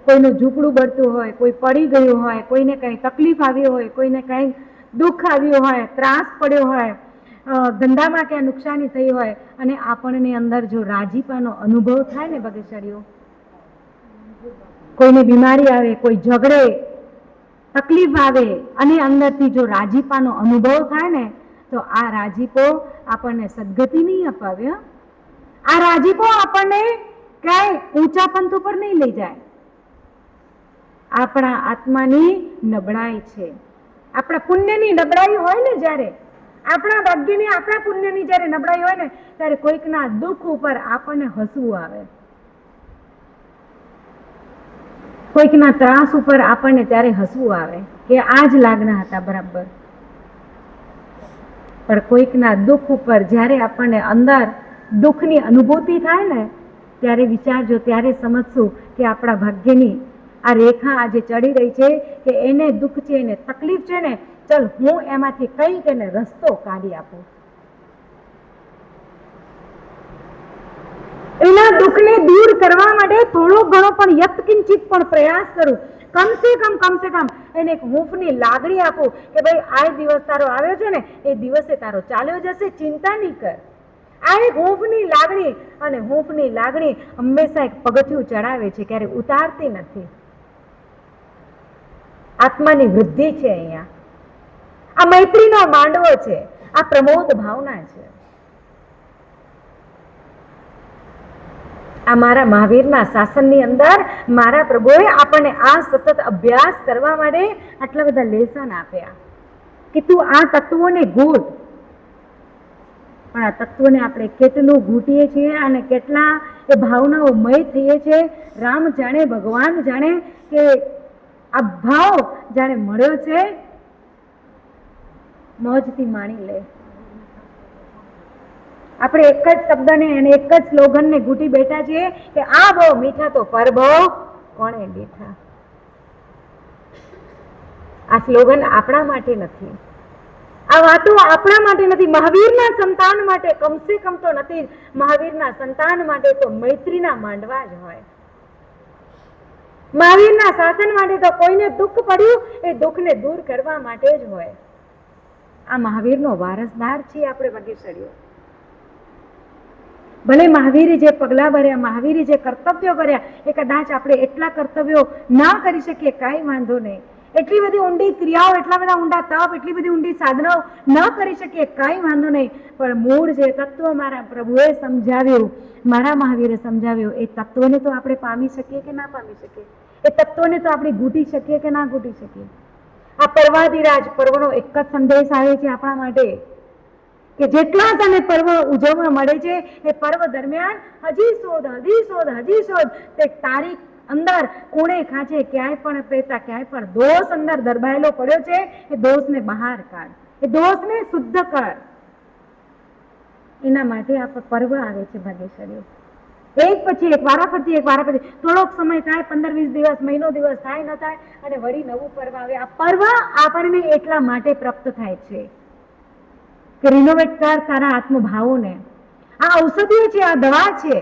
કોઈનું ઝૂંપડું બળતું હોય, કોઈ પડી ગયું હોય, કોઈને કઈ તકલીફ આવી હોય, કોઈને કઈ દુઃખ આવ્યું હોય, ત્રાસ પડ્યો હોય, ધંધામાં ક્યાં નુકસાની થઈ હોય, અને આપણને અંદર જો રાજીપાનો અનુભવ થાય ને ભાગ્યશાળીઓ, કોઈની બીમારી આવે, કોઈ ઝઘડે, તકલીફ આવે અને અંદરથી જો રાજીપાનો અનુભવ થાય ને, તો આ રાજીપો આપણને સદગતિ નહીં અપાવે. આ રાજીપો આપણને ક્યાંય ઊંચા પંથ ઉપર નહીં લઈ જાય. આપણા આત્માની નબળાઈ છે. આપણા પુણ્યની નબળાઈ હોય ને, જ્યારે આપણા ભાગ્યની, આપણા પુણ્યની જ્યારે નબળાઈ હોય ને, ત્યારે કોઈકના દુઃખ ઉપર આપણને હસવું આવે, કોઈકના ત્રાસ ઉપર આપણને ત્યારે હસવું આવે કે આ જ લાગણા હતા બરાબર. પણ કોઈકના દુઃખ ઉપર જ્યારે આપણને અંદર દુઃખની અનુભૂતિ થાય ને, ત્યારે વિચારજો, ત્યારે સમજશું કે આપણા ભાગ્યની આ રેખા આજે ચડી રહી છે કે એને દુઃખ છે, એને તકલીફ છે ને, ચલ હું એમાંથી કંઈક એને રસ્તો કાઢી આપું, એના દુઃખને દૂર કરવા માટે થોડો ઘણો પણ યત્કિંચિત પણ પ્રયાસ કરું, કમ સે કમ એને એક હૂંફની લાગણી આપું કે ભાઈ આ દિવસ તારો આવ્યો છે ને, એ દિવસે તારો ચાલ્યો જશે, ચિંતા નહીં કર. આ એક હૂંફની લાગણી, અને હૂંફની લાગણી હંમેશા એક પગથિયું ચડાવે છે, ક્યારેય ઉતારતી નથી. આત્માની વૃદ્ધિ છે અહીંયા. આ મૈત્રીનો માંડવો છે, આ પ્રમોદ ભાવના છે. આ મારા મહાવીરના શાસનની અંદર મારા પ્રભુએ આપણને આ સતત અભ્યાસ કરવા માટે આટલા બધા લેસન આપ્યા કે તું આ તત્વોને ઘૂંટ. પણ આ તત્વોને આપણે કેટલું ઘૂંટીએ છીએ અને કેટલા એ ભાવનાઓ મય થઈએ છીએ. રામ જાણે, ભગવાન જાણે કે આ ભાવ જાણે મળ્યો છે, મોજથી માણી લે. આપણે એક જ શબ્દને અને એક જ સ્લોગનને ઘૂંટી બેઠા છીએ કે આ ભાવ મીઠા તો પરભવ કોણે બેઠા. આ સ્લોગન આપણા માટે નથી, આ વાતો આપણા માટે નથી, મહાવીરના સંતાન માટે કમસે કમ તો નથી. મહાવીરના સંતાન માટે તો મૈત્રીના માંડવા જ હોય. મહાવીરના શાસન માટે તો કોઈને દુઃખ પડ્યું એ દુઃખને દૂર કરવા માટે જ હોય. આ મહાવીરનો વારસદાર છીએ આપણે વગેશરીઓ. ભલે મહાવીરે જે પગલાં ભર્યા, મહાવીરે જે કર્તવ્યો કર્યા, એ કદાચ આપણે એટલા કર્તવ્યો ના કરી શકીએ, કાંઈ વાંધો નહીં. એટલી બધી ઊંડી ક્રિયાઓ, એટલા બધા ઊંડા તપ, એટલી બધી ઊંડી સાધનાઓ ન કરી શકીએ, કાંઈ વાંધો નહીં. પણ મૂળ જે તત્વ મારા પ્રભુએ સમજાવ્યું, મારા મહાવીરે સમજાવ્યું, એ તત્વને તો આપણે પામી શકીએ કે ના પામી શકીએ? એ તત્વને તો આપણે ઘૂંટી શકીએ કે ના ઘૂંટી શકીએ? આ પર્વાધિરાજ પર્વનો એક જ સંદેશ આવે છે આપણા માટે કે જેટલા તને પર્વ ઉજવવા મળે છે એ પર્વ દરમિયાન હજી શોધ તે તારીખ અંદર કોણે ખાંચે ક્યાંય પણ પેતા, ક્યાંય પણ દોષ અંદર દરબાયેલો પડ્યો છે, એ દોષને બહાર કાઢ, એ દોષને શુદ્ધ કર. એના માટે આ પર્વ આવે છે ભાગ્યશાળીઓ. એક પછી એક, વારાફરતી એક, વારાફરતી થોડોક સમય થાય, 15-20 દિવસ, મહિનો દિવસ થાય ન થાય, અને વળી નવું પર્વ આવે. આ પર્વ આપણને એટલા માટે પ્રાપ્ત થાય છે કે રિનોવેટ કર તારા આત્મભાવોને. આ ઔષધિઓ છે, આ દવા છે.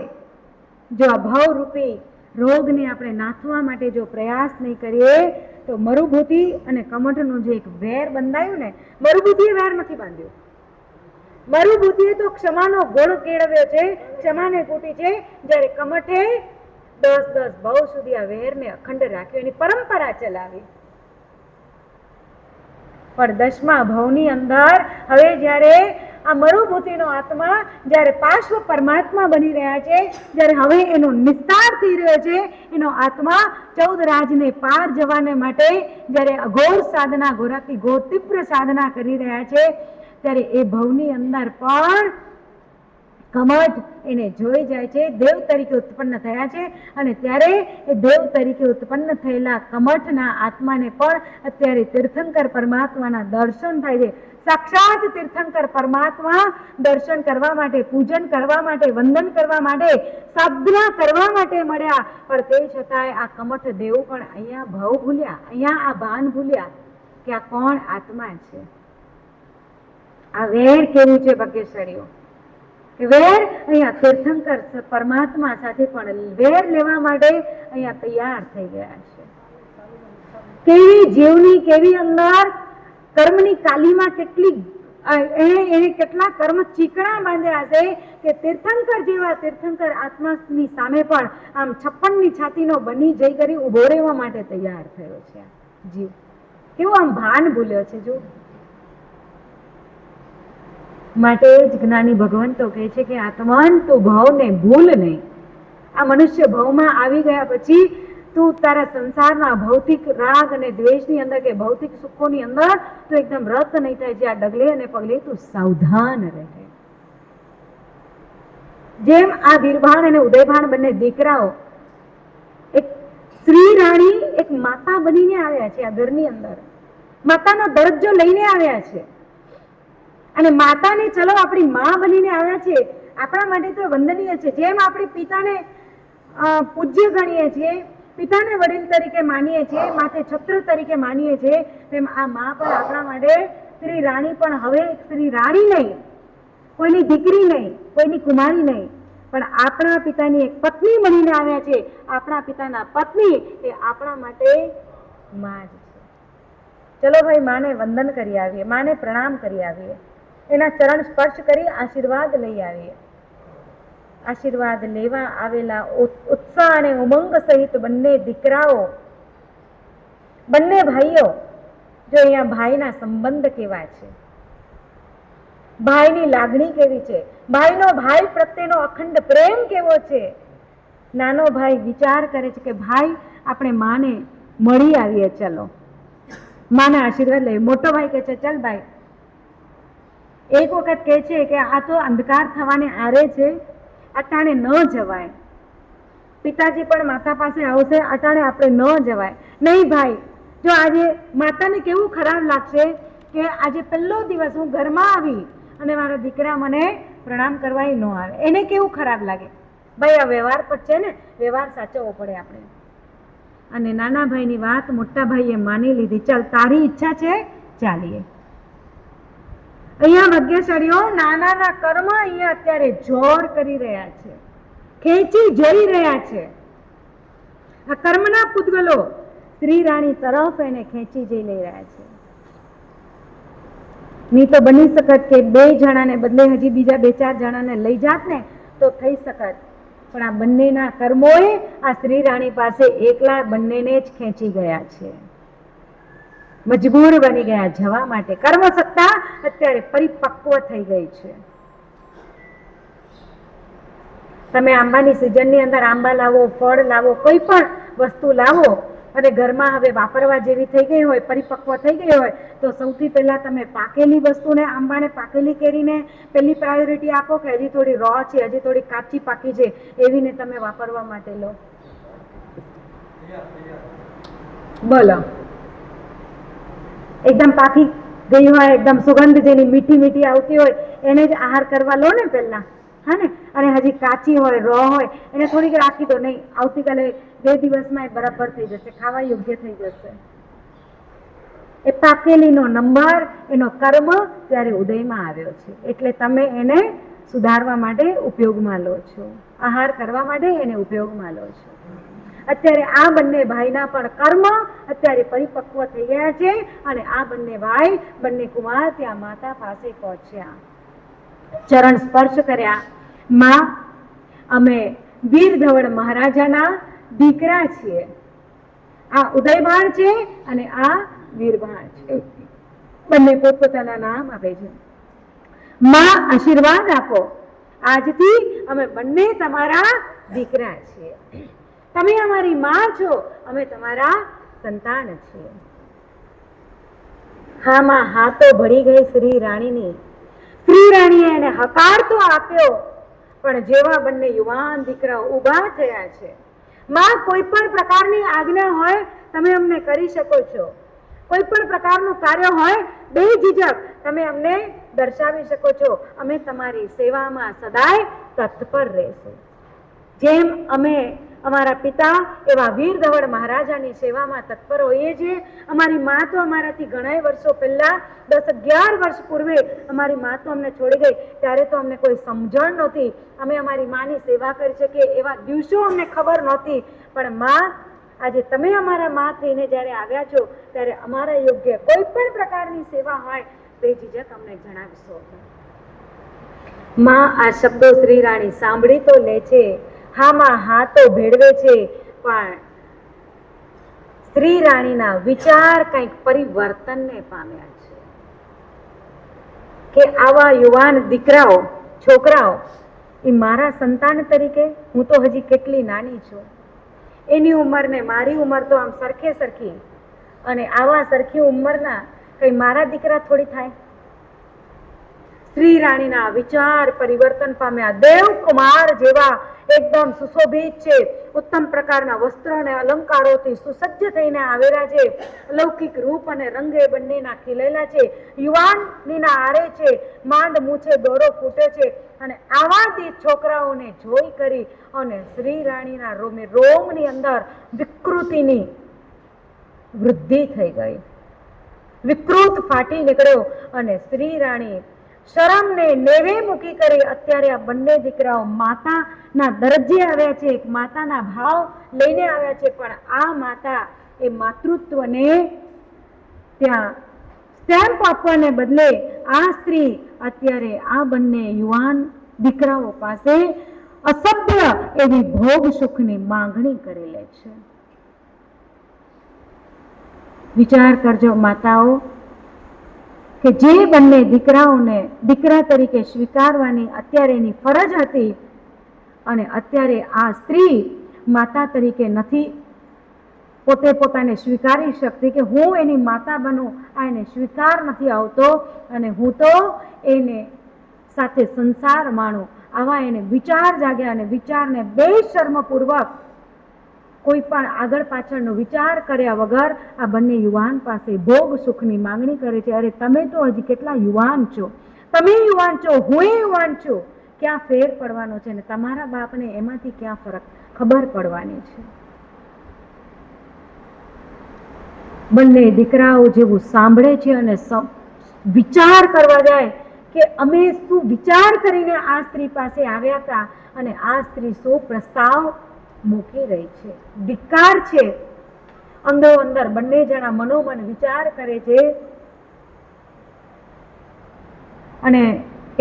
જો આ ભાવરૂપી રોગને આપણે નાથવા માટે જો પ્રયાસ નહીં કરીએ તો મરુભૂતિ અને કમઠનું જે એક વેર બંધાયું ને, મરુભૂતિએ વેર નથી બાંધ્યું. મરુભૂતિએ તો ક્ષમાનો ગોળ કેળવ્યો છે, ક્ષમાને કૂટી છે, જ્યારે કમઠે 10 ભાવ સુધી આ વેરને અખંડ રાખ્યો, એની પરંપરા ચલાવી. પણ 10મા ભાવની અંદર હવે જ્યારે આ મરુભૂતિનો આત્મા જ્યારે પાર્શ્વ પરમાત્મા બની રહ્યા છે, જ્યારે હવે એનો નિસ્તાર થઈ રહ્યો છે, એનો આત્મા 14 રાજને પાર જવાને માટે જ્યારે અઘોર સાધના, ઘોરાથી ઘોર તીવ્ર સાધના કરી રહ્યા છે, ત્યારે એ ભવની અંદર પણ કમઠ એને જોઈ જાય છે, દેવ તરીકે ઉત્પન્ન થયા છે. અને ત્યારે એ દેવ તરીકે ઉત્પન્ન થયેલા કમઠના આત્માને પણ અત્યારે તીર્થંકર પરમાત્માના દર્શન થાય છે. સાક્ષાત તીર્થંકર પરમાત્મા દર્શન કરવા માટે, પૂજન કરવા માટે, વંદન કરવા માટે, સાધના કરવા માટે મળ્યા. પણ તે છતાંય આ કમઠ દેવ પણ અહીંયા ભાવ ભૂલ્યા, અહીંયા આ ભાન ભૂલ્યા કે આ કોણ આત્મા છે. આ વેર કેવું છે ભાગ્યશાળીઓ? વેર અહીંયા તીર્થંકર પરમાત્મા સાથે પણ વેર લેવા માટે અહીંયા તૈયાર થઈ ગયા છે. કેવી જીવની, કેવી અંદર કર્મની કાલીમાં કેટલી એને કેટલા કર્મ ચીકણા બાંધ્યા છે કે તીર્થંકર જેવા તીર્થંકર આત્માની સામે પણ આમ 56ની છાતીનો બની જઈ કરી ઉભો રહેવા માટે તૈયાર થયો છે. જીવ કેવું આમ ભાન ભૂલ્યો છે. જો માટે જ જ્ઞાની ભગવંતો કહે છે કે આત્મન તું ભાવને ભૂલ નહીં. આ મનુષ્ય ભાવમાં આવી ગયા પછી તું તારા સંસારના ભૌતિક રાગ અને દ્વેષની અંદર કે ભૌતિક સુખોની અંદર તું એકદમ રત નહીં થાય. જે આ ડગલે અને પગલે તું સાવધાન રહે. જેમ આ વીરભાણ અને ઉદયભાણ બંને દીકરાઓ એક શ્રી રાણી, એક માતા બનીને આવ્યા છે આ ઘરની અંદર, માતાનો દરજ્જો લઈને આવ્યા છે. અને માતાને ચલો આપણી માં બનીને આવ્યા છે, આપણા માટે તો વંદનીય છે. જેમ આપણે પિતાને પૂજ્ય ગણીએ છીએ, પિતાને વડીલ તરીકે માનીએ છીએ, માથે છત્ર તરીકે માનીએ છીએ, તેમ આ મા પણ આપણા માટે શ્રી રાણી પણ હવે શ્રી રાણી નહીં, કોઈની દીકરી નહીં, કોઈની કુમારી નહીં, પણ આપણા પિતાની એક પત્ની બનીને આવ્યા છે. આપણા પિતાના પત્ની એ આપણા માટે મા જ છે. ચલો ભાઈ, માને વંદન કરી આવીએ, માને પ્રણામ કરી આવીએ, એના ચરણ સ્પર્શ કરી આશીર્વાદ લઈ આવીએ. આશીર્વાદ લેવા આવેલા ઉત્સાહ અને ઉમંગ સહિત બંને દીકરાઓ, બંને ભાઈઓ, જો અહીંયા ભાઈના સંબંધ કેવા છે, ભાઈની લાગણી કેવી છે, ભાઈનો ભાઈ પ્રત્યેનો અખંડ પ્રેમ કેવો છે. નાનો ભાઈ વિચાર કરે છે કે ભાઈ આપણે માને મળી આવીએ, ચલો માના આશીર્વાદ લઈએ. મોટો ભાઈ કહે છે ચાલ ભાઈ. એક વખત કહે છે કે આ તો અંધકાર થવાને આરે છે, અટાણે ન જવાય. પિતાજી પણ માતા પાસે આવશે, અટાણે આપણે ન જવાય. નહીં ભાઈ, જો આજે માતાને કેવું ખરાબ લાગશે કે આજે પહેલો દિવસ હું ઘરમાં આવી અને મારા દીકરા મને પ્રણામ કરવા ન આવે, એને કેવું ખરાબ લાગે. ભાઈ આ વ્યવહાર પર છે ને, વ્યવહાર સાચવવો પડે આપણે. અને નાના ભાઈની વાત મોટા ભાઈએ માની લીધી. ચાલ તારી ઈચ્છા છે, ચાલીએ. અહીંયા ભાગ્યશાળીઓ નાનાના કર્મ અહીંયા અત્યારે જોર કરી રહ્યા છે, ખેંચી જઈ રહ્યા છે. આ કર્મના પૂતગલો શ્રી રાણી તરફ એને ખેંચી જઈ લઈ રહ્યા છે. નહીં તો બની શકત કે 2 જણાને બદલે હજી બીજા 2-4 જણાને લઈ જાત ને તો થઈ શકત, પણ આ બંનેના કર્મોએ આ શ્રી રાણી પાસે એકલા બંનેને જ ખેંચી ગયા છે. મજબૂર બની ગયા જવા માટે. કર્મ સત્તા અત્યારે પરિપક્વ થઈ ગઈ છે. તમે આંબાની સિઝનની અંદર આંબા લાવો, ફળ લાવો, કોઈ પણ વસ્તુ લાવો અને ઘરમાં હવે વાપરવા જેવી થઈ ગઈ હોય, પરિપક્વ થઈ ગઈ હોય, તો સૌથી પહેલા તમે પાકેલી વસ્તુને, આંબાને, પાકેલી કેરીને પહેલી પ્રાયોરિટી આપો કે હજી થોડી રો છે, હજી થોડી કાચી પાકી છે, એવીને તમે વાપરવા માટે લો? બોલો. એકદમ પાકી ગઈ હોય, એકદમ સુગંધ જેની મીઠી મીઠી આવતી હોય, એને જ આહાર કરવા લો ને પહેલા, હા ને. અને હજી કાચી હોય, રો હોય, એને થોડીક રાખી દો. નહીં, આવતીકાલે 2 દિવસમાં એ બરાબર થઈ જશે, ખાવા યોગ્ય થઈ જશે. એ પાકેલીનો નંબર, એનો કર્મ ત્યારે ઉદયમાં આવ્યો છે, એટલે તમે એને સુધારવા માટે ઉપયોગમાં લો છો, આહાર કરવા માટે એને ઉપયોગમાં લો છો. અત્યારે આ બંને ભાઈના પણ કર્મ અત્યારે પરિપક્વ થઈ ગયા છે અને આ બંને ભાઈ, બંને કુમાર ત્યાં માતા પાસે પહોંચ્યા, ચરણ સ્પર્શ કર્યા. માં, અમે વીર ધવળ મહારાજાના દીકરા છીએ. આ ઉદયભાણ છે અને આ વીરભાણ છે. બંને પોતપોતાના નામ આપે છે. માં, આશીર્વાદ આપો. આજથી અમે બંને તમારા દીકરા છીએ. તમે અમારી માં છો, અમે તમારા સંતાન છીએ. હા માં, હા તો ભળી ગઈ શ્રી રાણીની. શ્રી રાણીએ એને હકાર તો આપ્યો, પણ જેવા બંને યુવાન દીકરાઓ ઊભા થયા છે, માં કોઈ પણ પ્રકારની આજ્ઞા હોય તમે અમને કરી શકો છો, કોઈ પણ પ્રકારનું કાર્ય હોય બેઝિઝક તમે અમને દર્શાવી શકો છો. અમે તમારી સેવામાં સદાય તત્પર રહેશું. જેમ અમે અમારા પિતા એવા વીર ધવળ મહારાજાની સેવામાં તત્પર હોઈએ છીએ. અમારી મા તો અમારાથી ઘણા વર્ષો પહેલા 10-11 વર્ષ પૂર્વે અમારી મા તો અમને છોડી ગઈ, ત્યારે તો અમને કોઈ સમજણ નહોતી, અમે અમારી માની સેવા કરી શકીએ એવા દિવસો અમને ખબર નહોતી. પણ મા, આજે તમે અમારા મા થઈને જ્યારે આવ્યા છો, ત્યારે અમારા યોગ્ય કોઈ પણ પ્રકારની સેવા હોય બેઝિઝક અમને જણાવશો. મા આ શબ્દો શ્રી રાણી સાંભળી તો લે છે, હા માં, હા તો ભેળવે છે, પણ શ્રી રાણીના વિચાર કંઈક પરિવર્તનને પામ્યા છે કે આવા યુવાન દીકરાઓ, છોકરાઓ એ મારા સંતાન તરીકે, હું તો હજી કેટલી નાની છું, એની ઉંમર ને મારી ઉંમર તો આમ સરખે સરખી, અને આવા સરખી ઉંમરના કઈ મારા દીકરા થોડી થાય? શ્રી રાણીના વિચાર પરિવર્તન પામ્યા. દેવકુમાર જેવા એકદમ સુશોભિત છે, ઉત્તમ પ્રકારના વસ્ત્ર અને અલંકારોથી સુસજ્જ થઈને આવેલા છે. લૌકિક રૂપ અને રંગે બંનેના ખીલેલા છે. યુવાનીના આરે છે, માંડ મૂછે દોરો ફૂટે છે. અને આવા છોકરાઓને જોઈ કરી અને શ્રી રાણીના રોમની અંદર વિકૃતિની વૃદ્ધિ થઈ ગઈ. વિકૃત ફાટી નીકળ્યો અને શ્રી રાણી શરમને નેવે મૂકી કરી અત્યારે આ બંને દીકરાઓ માતાના દરજ્જે આવ્યા છે, એક માતાના ભાવ લઈને આવ્યા છે. પણ આ માતા એ માતૃત્વને ત્યાં સ્ટેમ્પ આપવાને બદલે આ સ્ત્રી અત્યારે આ બંને યુવાન દીકરાઓ પાસે અસભ્ય એવી ભોગ સુખની માંગણી કરી લે છે. વિચાર કરજો માતાઓ કે જે બંને દીકરાઓને દીકરા તરીકે સ્વીકારવાની અત્યારે એની ફરજ હતી અને અત્યારે આ સ્ત્રી માતા તરીકે નથી પોતે પોતાને સ્વીકારી શકતી કે હું એની માતા બનું, આ એને સ્વીકાર નથી આવતો અને હું તો એને સાથે સંસાર માણું. આવા એને વિચાર જાગ્યા અને વિચારને બેશર્મપૂર્વક કોઈ પણ આગળ પાછળનો વિચાર કર્યા વગર આ બંને યુવાન પાસે ભોગ સુખની માંગણી કરે છે. અરે તમે તો હજી કેટલા યુવાન છો, તમે યુવાન છો, હું યુવાન છું, ક્યાં ફેર પડવાનો છે ને તમારા બાપને એમાંથી ક્યાં ફરક ખબર પડવાની છે. બંને દીકરાઓ જેવું સાંભળે છે અને વિચાર કરવા જાય કે અમે શું વિચાર કરીને આ સ્ત્રી પાસે આવ્યા હતા અને આ સ્ત્રી શું પ્રસ્તાવ મૂકી રહી છે. ધિક્કાર છે. અંદરો અંદર બંને જણા મનોમન વિચાર કરે છે અને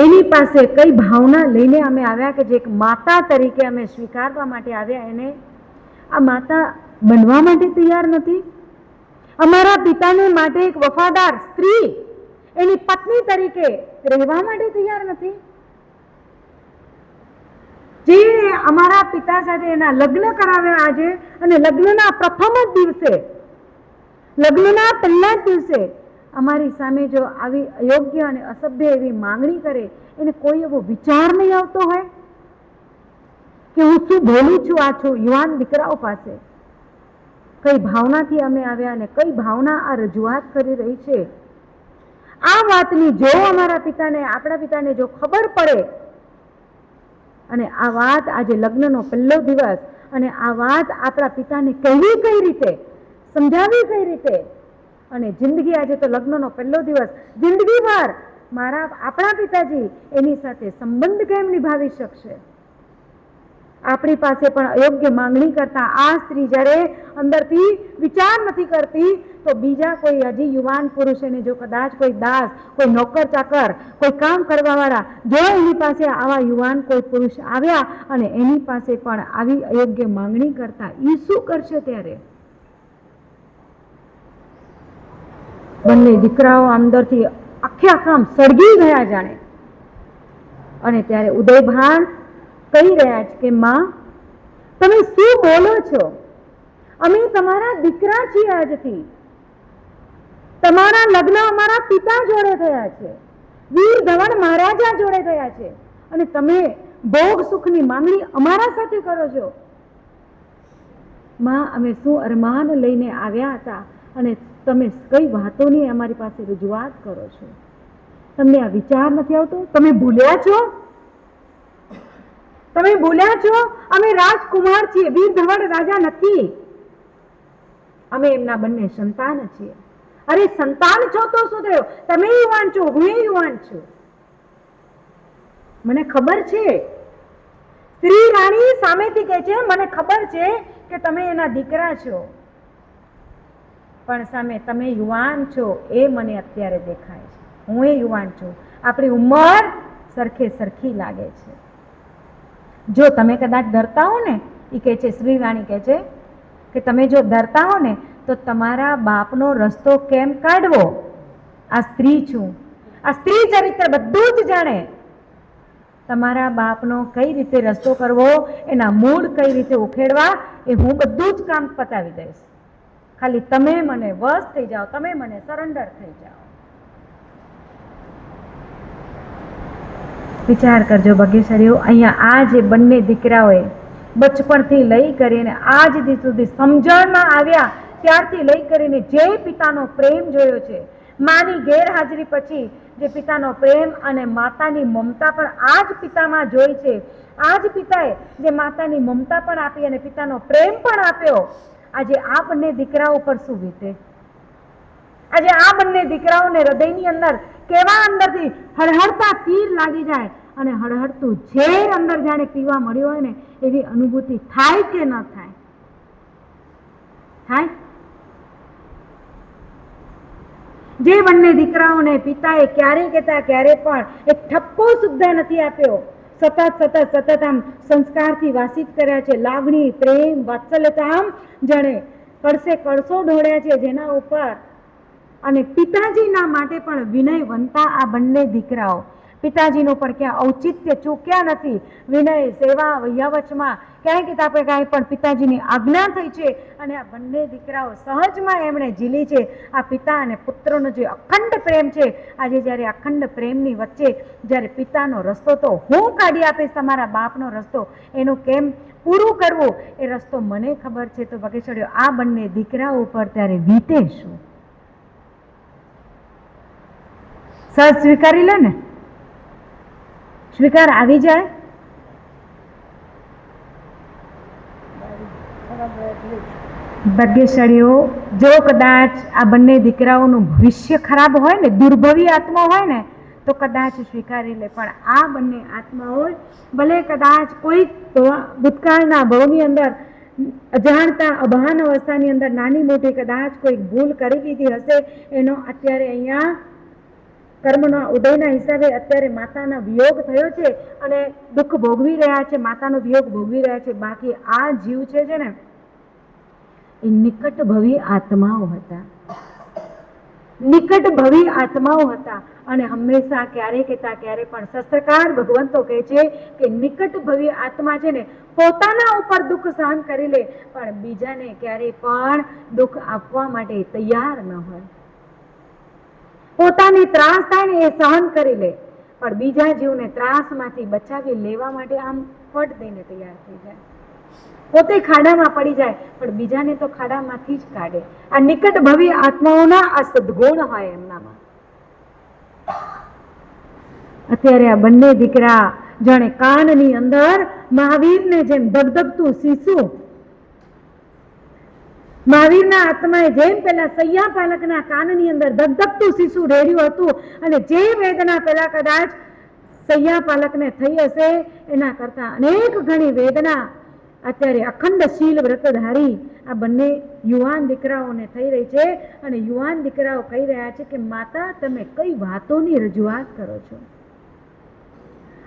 એની પાસે કઈ ભાવના લઈને અમે આવ્યા કે જે એક માતા તરીકે અમે સ્વીકારવા માટે આવ્યા, એને આ માતા બનવા માટે તૈયાર નથી. અમારા પિતાને માટે એક વફાદાર સ્ત્રી એની પત્ની તરીકે રહેવા માટે તૈયાર નથી. જેણે અમારા પિતા સાથે એના લગ્ન કરાવ્યા આજે અને લગ્નના પ્રથમ જ દિવસે, લગ્નના પહેલા જ દિવસે અમારી સામે જો આવી અયોગ્ય અને અસભ્ય એવી માંગણી કરે, એને કોઈ એવો વિચાર નહીં આવતો હોય કે હું શું બોલું છું આ યુવાન દીકરાઓ પાસે? કઈ ભાવનાથી અમે આવ્યા અને કઈ ભાવના આ રજૂઆત કરી રહી છે? આ વાતની જો અમારા પિતાને, આપણા પિતાને જો ખબર પડે અને આ વાત આજે લગ્નનો પહેલો દિવસ અને આ વાત આપણા પિતાને કહેવી કઈ રીતે, સમજાવી કઈ રીતે, અને જિંદગી આજે તો લગ્નનો પહેલો દિવસ, જિંદગીભર આપણા પિતાજી એની સાથે સંબંધ કેમ નિભાવી શકશે? આપણી પાસે પણ અયોગ્ય માંગણી કરતા આ સ્ત્રી જ્યારે અંદરથી વિચાર નથી કરતી તો બીજા કોઈ હજી યુવાન પુરુષ એને જો કદાચ કોઈ દાસ, કોઈ નોકર ચાકર, કોઈ કામ કરવા વાળા જો એની પાસે આવા યુવાન કોઈ પુરુષ આવ્યા અને એની પાસે પણ આવી અયોગ્ય માંગણી કરતા, એ શું કરશે? ત્યારે બંને દીકરાઓ અંદરથી આખે આખા સળગી ગયા જાણે. અને ત્યારે ઉદયભાન કહી રહ્યા છે કે માં તમે શું બોલો છો? અમે તમારા દીકરા છીએ. આજથી તમારા લગ્ન અમારા પિતા જોડે થયા છે, વીર ધવન મહારાજા જોડે થયા છે, અને તમે ભોગ સુખની માંગણી અમારા સાથે કરો છો. માં અમે શું અરમાન લઈને આવ્યા હતા અને તમે કઈ વાતોની અમારી પાસે રજૂઆત કરો છો? તમને આ વિચાર નથી આવતો? તમે ભૂલ્યા છો? તમે બોલ્યા છો અમે રાજકુમાર છીએ, વીર ધવળ રાજા નથી. અમે એમના બંને સંતાન છીએ. અરે સંતાન છો તો શું થયો? તમે યુવાન છો, હું યુવાન છું. મને ખબર છે. શ્રી રાણી સામેથી કહે છે મને ખબર છે કે તમે એના દીકરા છો, પણ સામે તમે યુવાન છો એ મને અત્યારે દેખાય છે. હું યુવાન છું. આપણી ઉંમર સરખે સરખી લાગે છે. જો તમે કદાચ ડરતા હો ને, એ કહે છે, શ્રી રાણી કહે છે કે તમે જો ડરતા હો ને તો તમારા બાપનો રસ્તો કેમ કાઢવો? આ સ્ત્રી છું, આ સ્ત્રી ચરિત્ર બધું જ જાણે. તમારા બાપનો કઈ રીતે રસ્તો કરવો, એના મૂળ કઈ રીતે ઉખેડવા, એ હું બધું જ કામ પતાવી દઈશ. ખાલી તમે મને વશ થઈ જાઓ, તમે મને સરેન્ડર થઈ જાઓ. વિચાર કરજો ભાગ્યશાળીઓ, અહીંયા આ જે બંને દીકરાઓએ બચપણથી લઈ કરીને આજ દી સુધી સમજણમાં આવ્યા ત્યારથી લઈ કરીને જે પિતાનો પ્રેમ જોયો છે, માની ગેરહાજરી પછી જે પિતાનો પ્રેમ અને માતાની મમતા પણ આ જ પિતામાં જોઈ છે, આ જ પિતાએ જે માતાની મમતા પણ આપી અને પિતાનો પ્રેમ પણ આપ્યો, આજે આ બંને દીકરાઓ પર શું વીતે? આજે આ બંને દીકરાઓને હૃદયની અંદર કેવા અંદરથી હળહળતા તીર લાગી જાય અને હળહળતું ઝેર અંદર જાણે પીવા મળ્યું હોય ને એવી અનુભૂતિ થાય કે ન થાય? થાય? જે બંને દીકરાઓને પિતાએ ક્યારે કહેતા ક્યારે પણ એક ઠપકો સુદ્ધા નથી આપ્યો, સતત આમ સંસ્કારથી વાસિત કર્યા છે, લાગણી, પ્રેમ, વાત્સલ્યતા આમ જાણે કળશે કળશો ઢોળ્યા છે જેના ઉપર. અને પિતાજીના માટે પણ વિનયવંતા આ બંને દીકરાઓ, પિતાજીનું પણ ક્યાં ઔચિત્ય ચૂક્યા નથી. વિનય, સેવા, વૈયાવચમાં ક્યાંય કે આપણે કાંઈ પણ પિતાજીની આજ્ઞા થઈ છે અને આ બંને દીકરાઓ સહજમાં એમણે ઝીલી છે. આ પિતા અને પુત્રનો જે અખંડ પ્રેમ છે, આજે જ્યારે અખંડ પ્રેમની વચ્ચે જ્યારે પિતાનો રસ્તો તો હું કાઢી આપીશ, તમારા બાપનો રસ્તો એનું કેમ પૂરું કરવું એ રસ્તો મને ખબર છે. તો ભાગ્યશાળીઓ, આ બંને દીકરાઓ ઉપર ત્યારે વીતે શું? સહજ સ્વીકારી લે ને, સ્વીકાર આવી જાય. ભાગ્યશાળીઓ, જો કદાચ આ બંને દીકરાઓનું ભવિષ્ય ખરાબ હોય ને, દુર્ભવી આત્મા હોય ને, તો કદાચ સ્વીકારી લે. પણ આ બંને આત્માઓ ભલે કદાચ કોઈ ભૂતકાળના ભવની અંદર અજાણતા અભાન અવસ્થાની અંદર નાની મોટી કદાચ કોઈ ભૂલ કરી દીધી હશે, એનો અત્યારે અહીંયા કર્મના ઉદયના હિસાબે અત્યારે માતાના વિયોગ થયો છે અને દુઃખ ભોગવી રહ્યા છે, માતાનો વિયોગ ભોગવી રહ્યા છે. બાકી આ જીવ છે ને એ નિકટ ભવી આત્માઓ હતા, નિકટ ભવી આત્માઓ હતા. અને હંમેશા ક્યારે કહેતા ક્યારે પણ શસ્ત્રકાર ભગવંતો કહે છે કે નિકટ ભવી આત્મા છે ને પોતાના ઉપર દુઃખ સહન કરી લે, પણ બીજાને ક્યારે પણ દુઃખ આપવા માટે તૈયાર ન હોય. પોતાને ત્રાસ થાય ને એ સહન કરી લે, પણ બીજા જીવને ત્રાસમાંથી બચાવી લેવા માટે આમ ફટ દઈને તૈયાર થઈ જાય. પોતે ખાડામાં પડી જાય પણ બીજાને તો ખાડામાંથી જ કાઢે. આ નિકટ ભવી આત્માઓના આ સદગુણ હોય એમનામાં. અત્યારે આ બંને દીકરા જાણે કાનની અંદર મહાવીરને જેમ ધગધગતું શીશું, મહાવીરના આત્માએ જેમ પેલા સૈયા પાલકના કાનની અંદર ધગધગતું શીશું રેડ્યું હતું અને જે વેદના પેલા કદાચ સૈયા પાલકને થઈ હશે એના કરતા અનેક ઘણી વેદના અત્યારે અખંડ શીલ વ્રતધારી આ બંને યુવાન દીકરાઓને થઈ રહી છે. અને યુવાન દીકરાઓ કહી રહ્યા છે કે માતા, તમે કઈ વાતોની રજૂઆત કરો છો?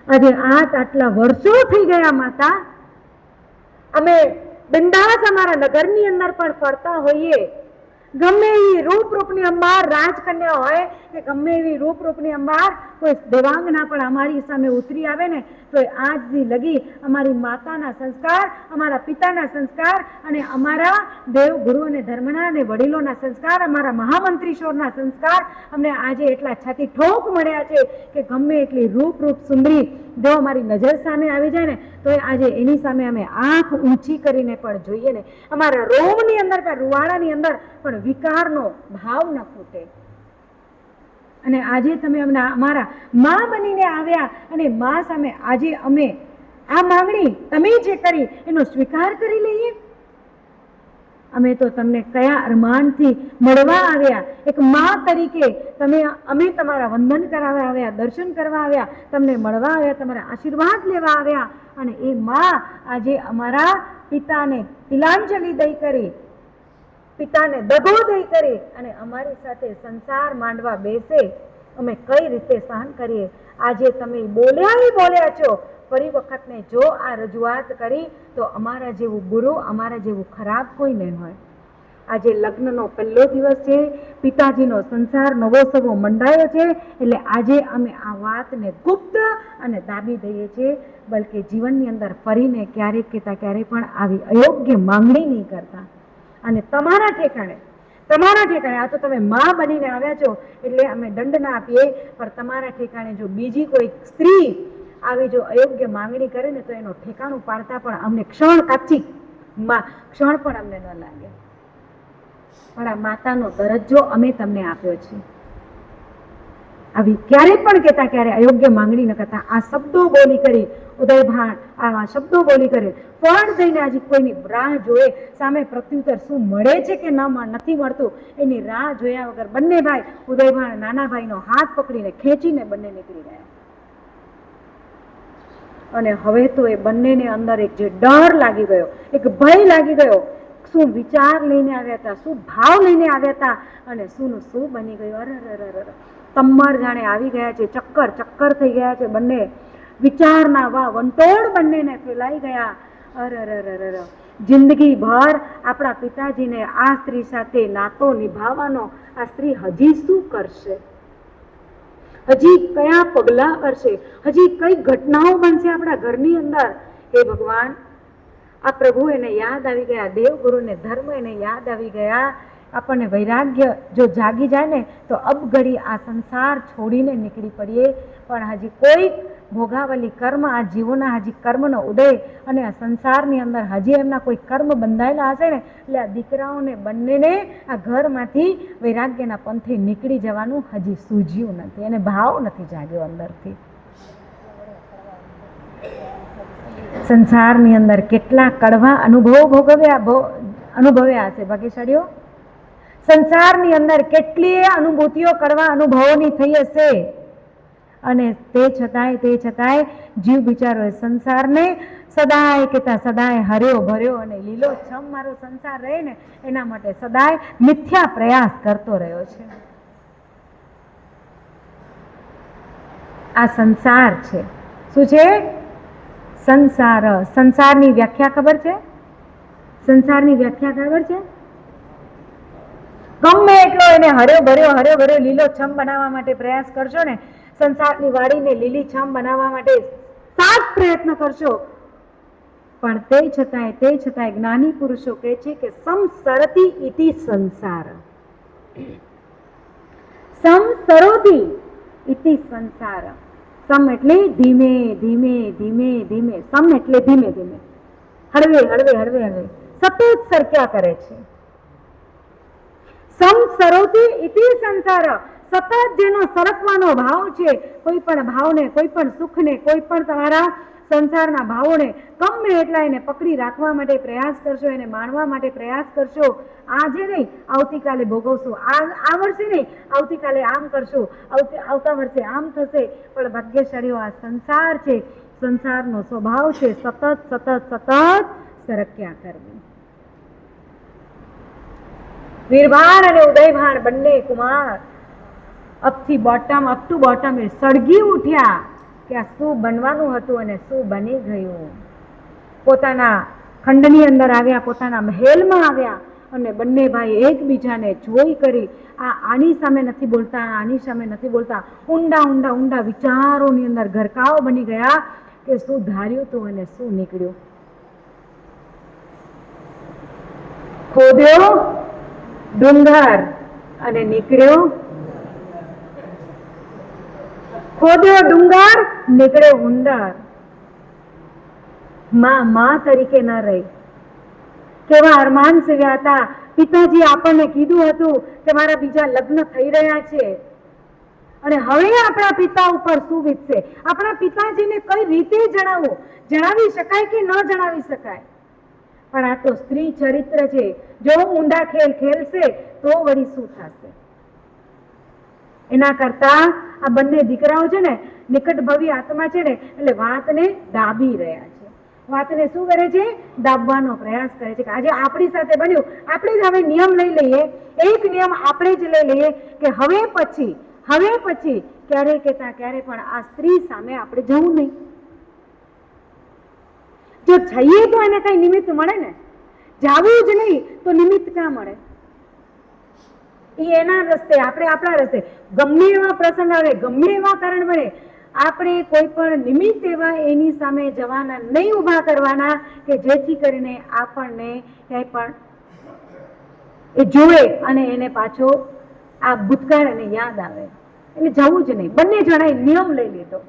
આજે આટલા વર્ષો થઈ ગયા માતા, અમે બિંદાસ અમારા નગરની અંદર પણ ફરતા હોઈએ, ગમે એવી રૂપરૂપની અંબાર રાજકન્યા હોય કે ગમે એવી રૂપરૂપની અંબાર કોઈ દેવાંગના પણ અમારી સામે ઉતરી આવે ને તો આજથી લગી અમારી માતાના સંસ્કાર, અમારા પિતાના સંસ્કાર અને અમારા દેવ ગુરુ અને ધર્મના અને વડીલોના સંસ્કાર, અમારા મહામંત્રીશ્વરના સંસ્કાર અમને આજે એટલા છાતી ઠોક મળ્યા છે કે ગમે એટલી રૂપ સુંદરી જો અમારી નજર સામે આવી જાય ને તો આજે એની સામે અમે આંખ ઊંચી કરીને પણ જોઈએ ને અમારા રોમની અંદર પણ રૂવાડાની અંદર પણ વિકારનો ભાવ ન ફૂટે. અને આજે તમે અમારા માં બનીને આવ્યા અને માં સામે આજે અમે આ માંગણી તમે જે કરી એનો સ્વીકાર કરી લઈએ. અમે તો તમને કયા અરમાનથી મળવા આવ્યા, એક માં તરીકે અમે તમારા વંદન કરાવવા આવ્યા, દર્શન કરવા આવ્યા, તમને મળવા આવ્યા, તમારા આશીર્વાદ લેવા આવ્યા. અને એ માં આજે અમારા પિતાને તિલાંજલિ દઈ કરી, પિતાને દગો દઈ કરી અને અમારી સાથે સંસાર માંડવા બેસે, અમે કઈ રીતે સહન કરીએ? આજે તમે બોલ્યા છો. ફરી વખતને જો આ રજૂઆત કરી તો અમારા જેવું ગુરુ, અમારા જેવું ખરાબ કોઈ નહીં હોય. આજે લગ્નનો પહેલો દિવસ છે, પિતાજીનો સંસાર નવો સવો મંડાયો છે, એટલે આજે અમે આ વાતને ગુપ્ત અને દાબી દઈએ છીએ. બલકે જીવનની અંદર ફરીને ક્યારેક કહેતા ક્યારેય પણ આવી અયોગ્ય માંગણી નહીં કરતા. અને તમારા ઠેકાણે આ તો તમે માં બનીને આવ્યા છો એટલે અમે દંડ ના આપીએ, પણ તમારા ઠેકાણે જો બીજી કોઈ સ્ત્રી આવી જો અયોગ્ય માંગણી કરે ને તો એનું ઠેકાણું પાડતા પણ અમને ક્ષણ પણ અમને ન લાગે. પણ આ માતાનો દરજ્જો અમે તમને આપ્યો છે. આવી ક્યારે પણ કહેતા, ક્યારે અયોગ્ય માંગણી ન કરતા. આ શબ્દો બોલી કરી ઉદયભાન, આવા શબ્દો બોલી કરે પણ જઈને આજે કોઈની રાહ જોએ સામે પ્રત્યુત્તર શું મળે છે કે નથી મળતું એની રાહ જોયા વગર બંને ભાઈ ઉદયભાન નાના ભાઈનો હાથ પકડીને ખેંચીને બંને નીકળી ગયા. અને હવે તો એ બંનેને અંદર એક જે ડર લાગી ગયો, એક ભય લાગી ગયો. શું વિચાર લઈને આવ્યા હતા, શું ભાવ લઈને આવ્યા હતા અને શું બની ગયું. અરે તમ્મર જાણે આવી ગયા છે, ચક્કર થઈ ગયા છે. બંને વિચારના વંટોળ બંનેને ફેલાઈ ગયા. અરે જિંદગી ભર આપણા પિતાજીને આ સ્ત્રી સાથે નાતો નિભાવવાનો આ સ્ત્રી હજી શું કરશે, હજી કયા પગલા કરશે, હજી કઈ ઘટનાઓ બનશે આપણા ઘરની અંદર. હે ભગવાન, આ પ્રભુ એને યાદ આવી ગયા, દેવગુરુને ધર્મ એને યાદ આવી ગયા. આપણને વૈરાગ્ય જો જાગી જાય ને તો અબઘડી આ સંસાર છોડીને નીકળી પડીએ. પણ હજી કોઈ ભોગાવલી કર્મ, આ જીવોના હજી કર્મનો ઉદય અને આ સંસારની અંદર હજી એમના કોઈ કર્મ બંધાયેલા હશે ને એટલે આ દીકરાઓને બંનેને આ ઘરમાંથી વૈરાગ્યના પંથે નીકળી જવાનું હજી સૂઝ્યું નથી અને ભાવ નથી જાગ્યો અંદરથી. સંસારની અંદર કેટલા કડવા અનુભવ્યા હશે ભાગ્યશાળીઓ. સંસારની અંદર કેટલી અનુભૂતિઓ કડવા અનુભવોની થઈ હશે અને તે છતાંય જીવ બિચારો સંસારને સદાય કહેતા સદાય હર્યો ભર્યો અને લીલો છમ મારો સંસાર રહે ને એના માટે સદાય મિથ્યા પ્રયાસ કરતો રહ્યો છે. આ સંસાર છે. શું છે? સંસાર. સંસારની વ્યાખ્યા ખબર છે? સંસારની વ્યાખ્યા ખબર છે? ગમે એટલો એને હર્યો ભર્યો લીલો છમ બનાવવા માટે પ્રયાસ કરશો ને, સંસારની વાડીને લીલી છમ બનાવવા માટે સાત પ્રયત્ન કરશો, પણ તે છતાંય જ્ઞાની પુરુષો કહે છે કે સંસરતી ઇતિ સંસાર. સંસરોતી ઇતિ સંસાર. સમ એટલે ધીમે ધીમે, સમ એટલે ધીમે ધીમે, હળવે સતત સરક્યા કરે છે. સંસરોતી ઇતિ સંસાર. સતત જેનો સરકવાનો ભાવ છે, કોઈ પણ ભાવને, કોઈ પણ સુખને, કોઈ પણ તમારા સંસારના ભાવોને ગમે એટલા એને પકડી રાખવા માટે પ્રયાસ કરશો, એને માણવા માટે પ્રયાસ કરશો. આજે નહીં, આવતીકાલે ભોગવશું. આ વર્ષે નહીં, આવતીકાલે આમ કરશું, આવતા વર્ષે આમ થશે. પણ ભાગ્યશાળીઓ આ સંસાર છે, સંસારનો સ્વભાવ છે સતત સરક્યા કરવી. વીરભાન અને ઉદયભાન બંને કુમાર અપ ટુ બોટમ એ સળગી ઉઠ્યા કે આ શું બનવાનું હતું અને શું બની ગયું. પોતાના ખંડની અંદર આવ્યા, પોતાના મહેલમાં આવ્યા અને બંને ભાઈ એકબીજાને જોઈ કરી આની સામે નથી બોલતા, ઊંડા વિચારોની અંદર ગરકાવ બની ગયા કે શું ધાર્યું હતું અને શું નીકળ્યું. ખોદ્યો ડુંગર અને નીકળ્યો ઉંદર. માં તરીકે ન રહી. કેવા અરમાન સેવ્યા હતા. પિતાજી આપણને કીધું હતું કે મારા બીજા લગ્ન થઈ રહ્યા છે અને હવે આપણા પિતા ઉપર શું વીતશે, આપણા પિતાજીને કઈ રીતે જણાવવું, જણાવી શકાય કે ન જણાવી શકાય. પણ આ તો સ્ત્રી ચરિત્ર છે. જો ઊંડા ખેલ ખેલશે તો વળી શું થશે. એના કરતા આ બંને દીકરાઓ છે ને નિકટ ભવી આત્મા છે ને એટલે વાતને દાબી રહ્યા છે. વાતને શું કરે છે? દાબવાનો પ્રયાસ કરે છે કે આજે આપણી સાથે બન્યું, આપણે જ હવે નિયમ લઈ લઈએ. એક નિયમ આપણે જ લઈ લઈએ કે હવે પછી ક્યારે પણ આ સ્ત્રી સામે આપણે જવું નહીં. જો જઈએ તો એને કઈ નિમિત્ત મળે ને, જાવું જ નહીં તો નિમિત્ત ક્યાં મળે? એ એના રસ્તે, આપણે આપણા રસ્તે. ગમે એવા પ્રસંગ આવે, ગમે એવા કારણ બને, આપણે કોઈ પણ નિમિત્ત એવા એની સામે જવાના નહીં, ઉભા કરવાના કે જેથી કરીને આપણને ક્યાંય પણ એ જોવે અને એને પાછો આ ભૂતકાળ એને યાદ આવે. એટલે જવું જ નહીં. બંને જણાએ નિયમ લઈ લીધો.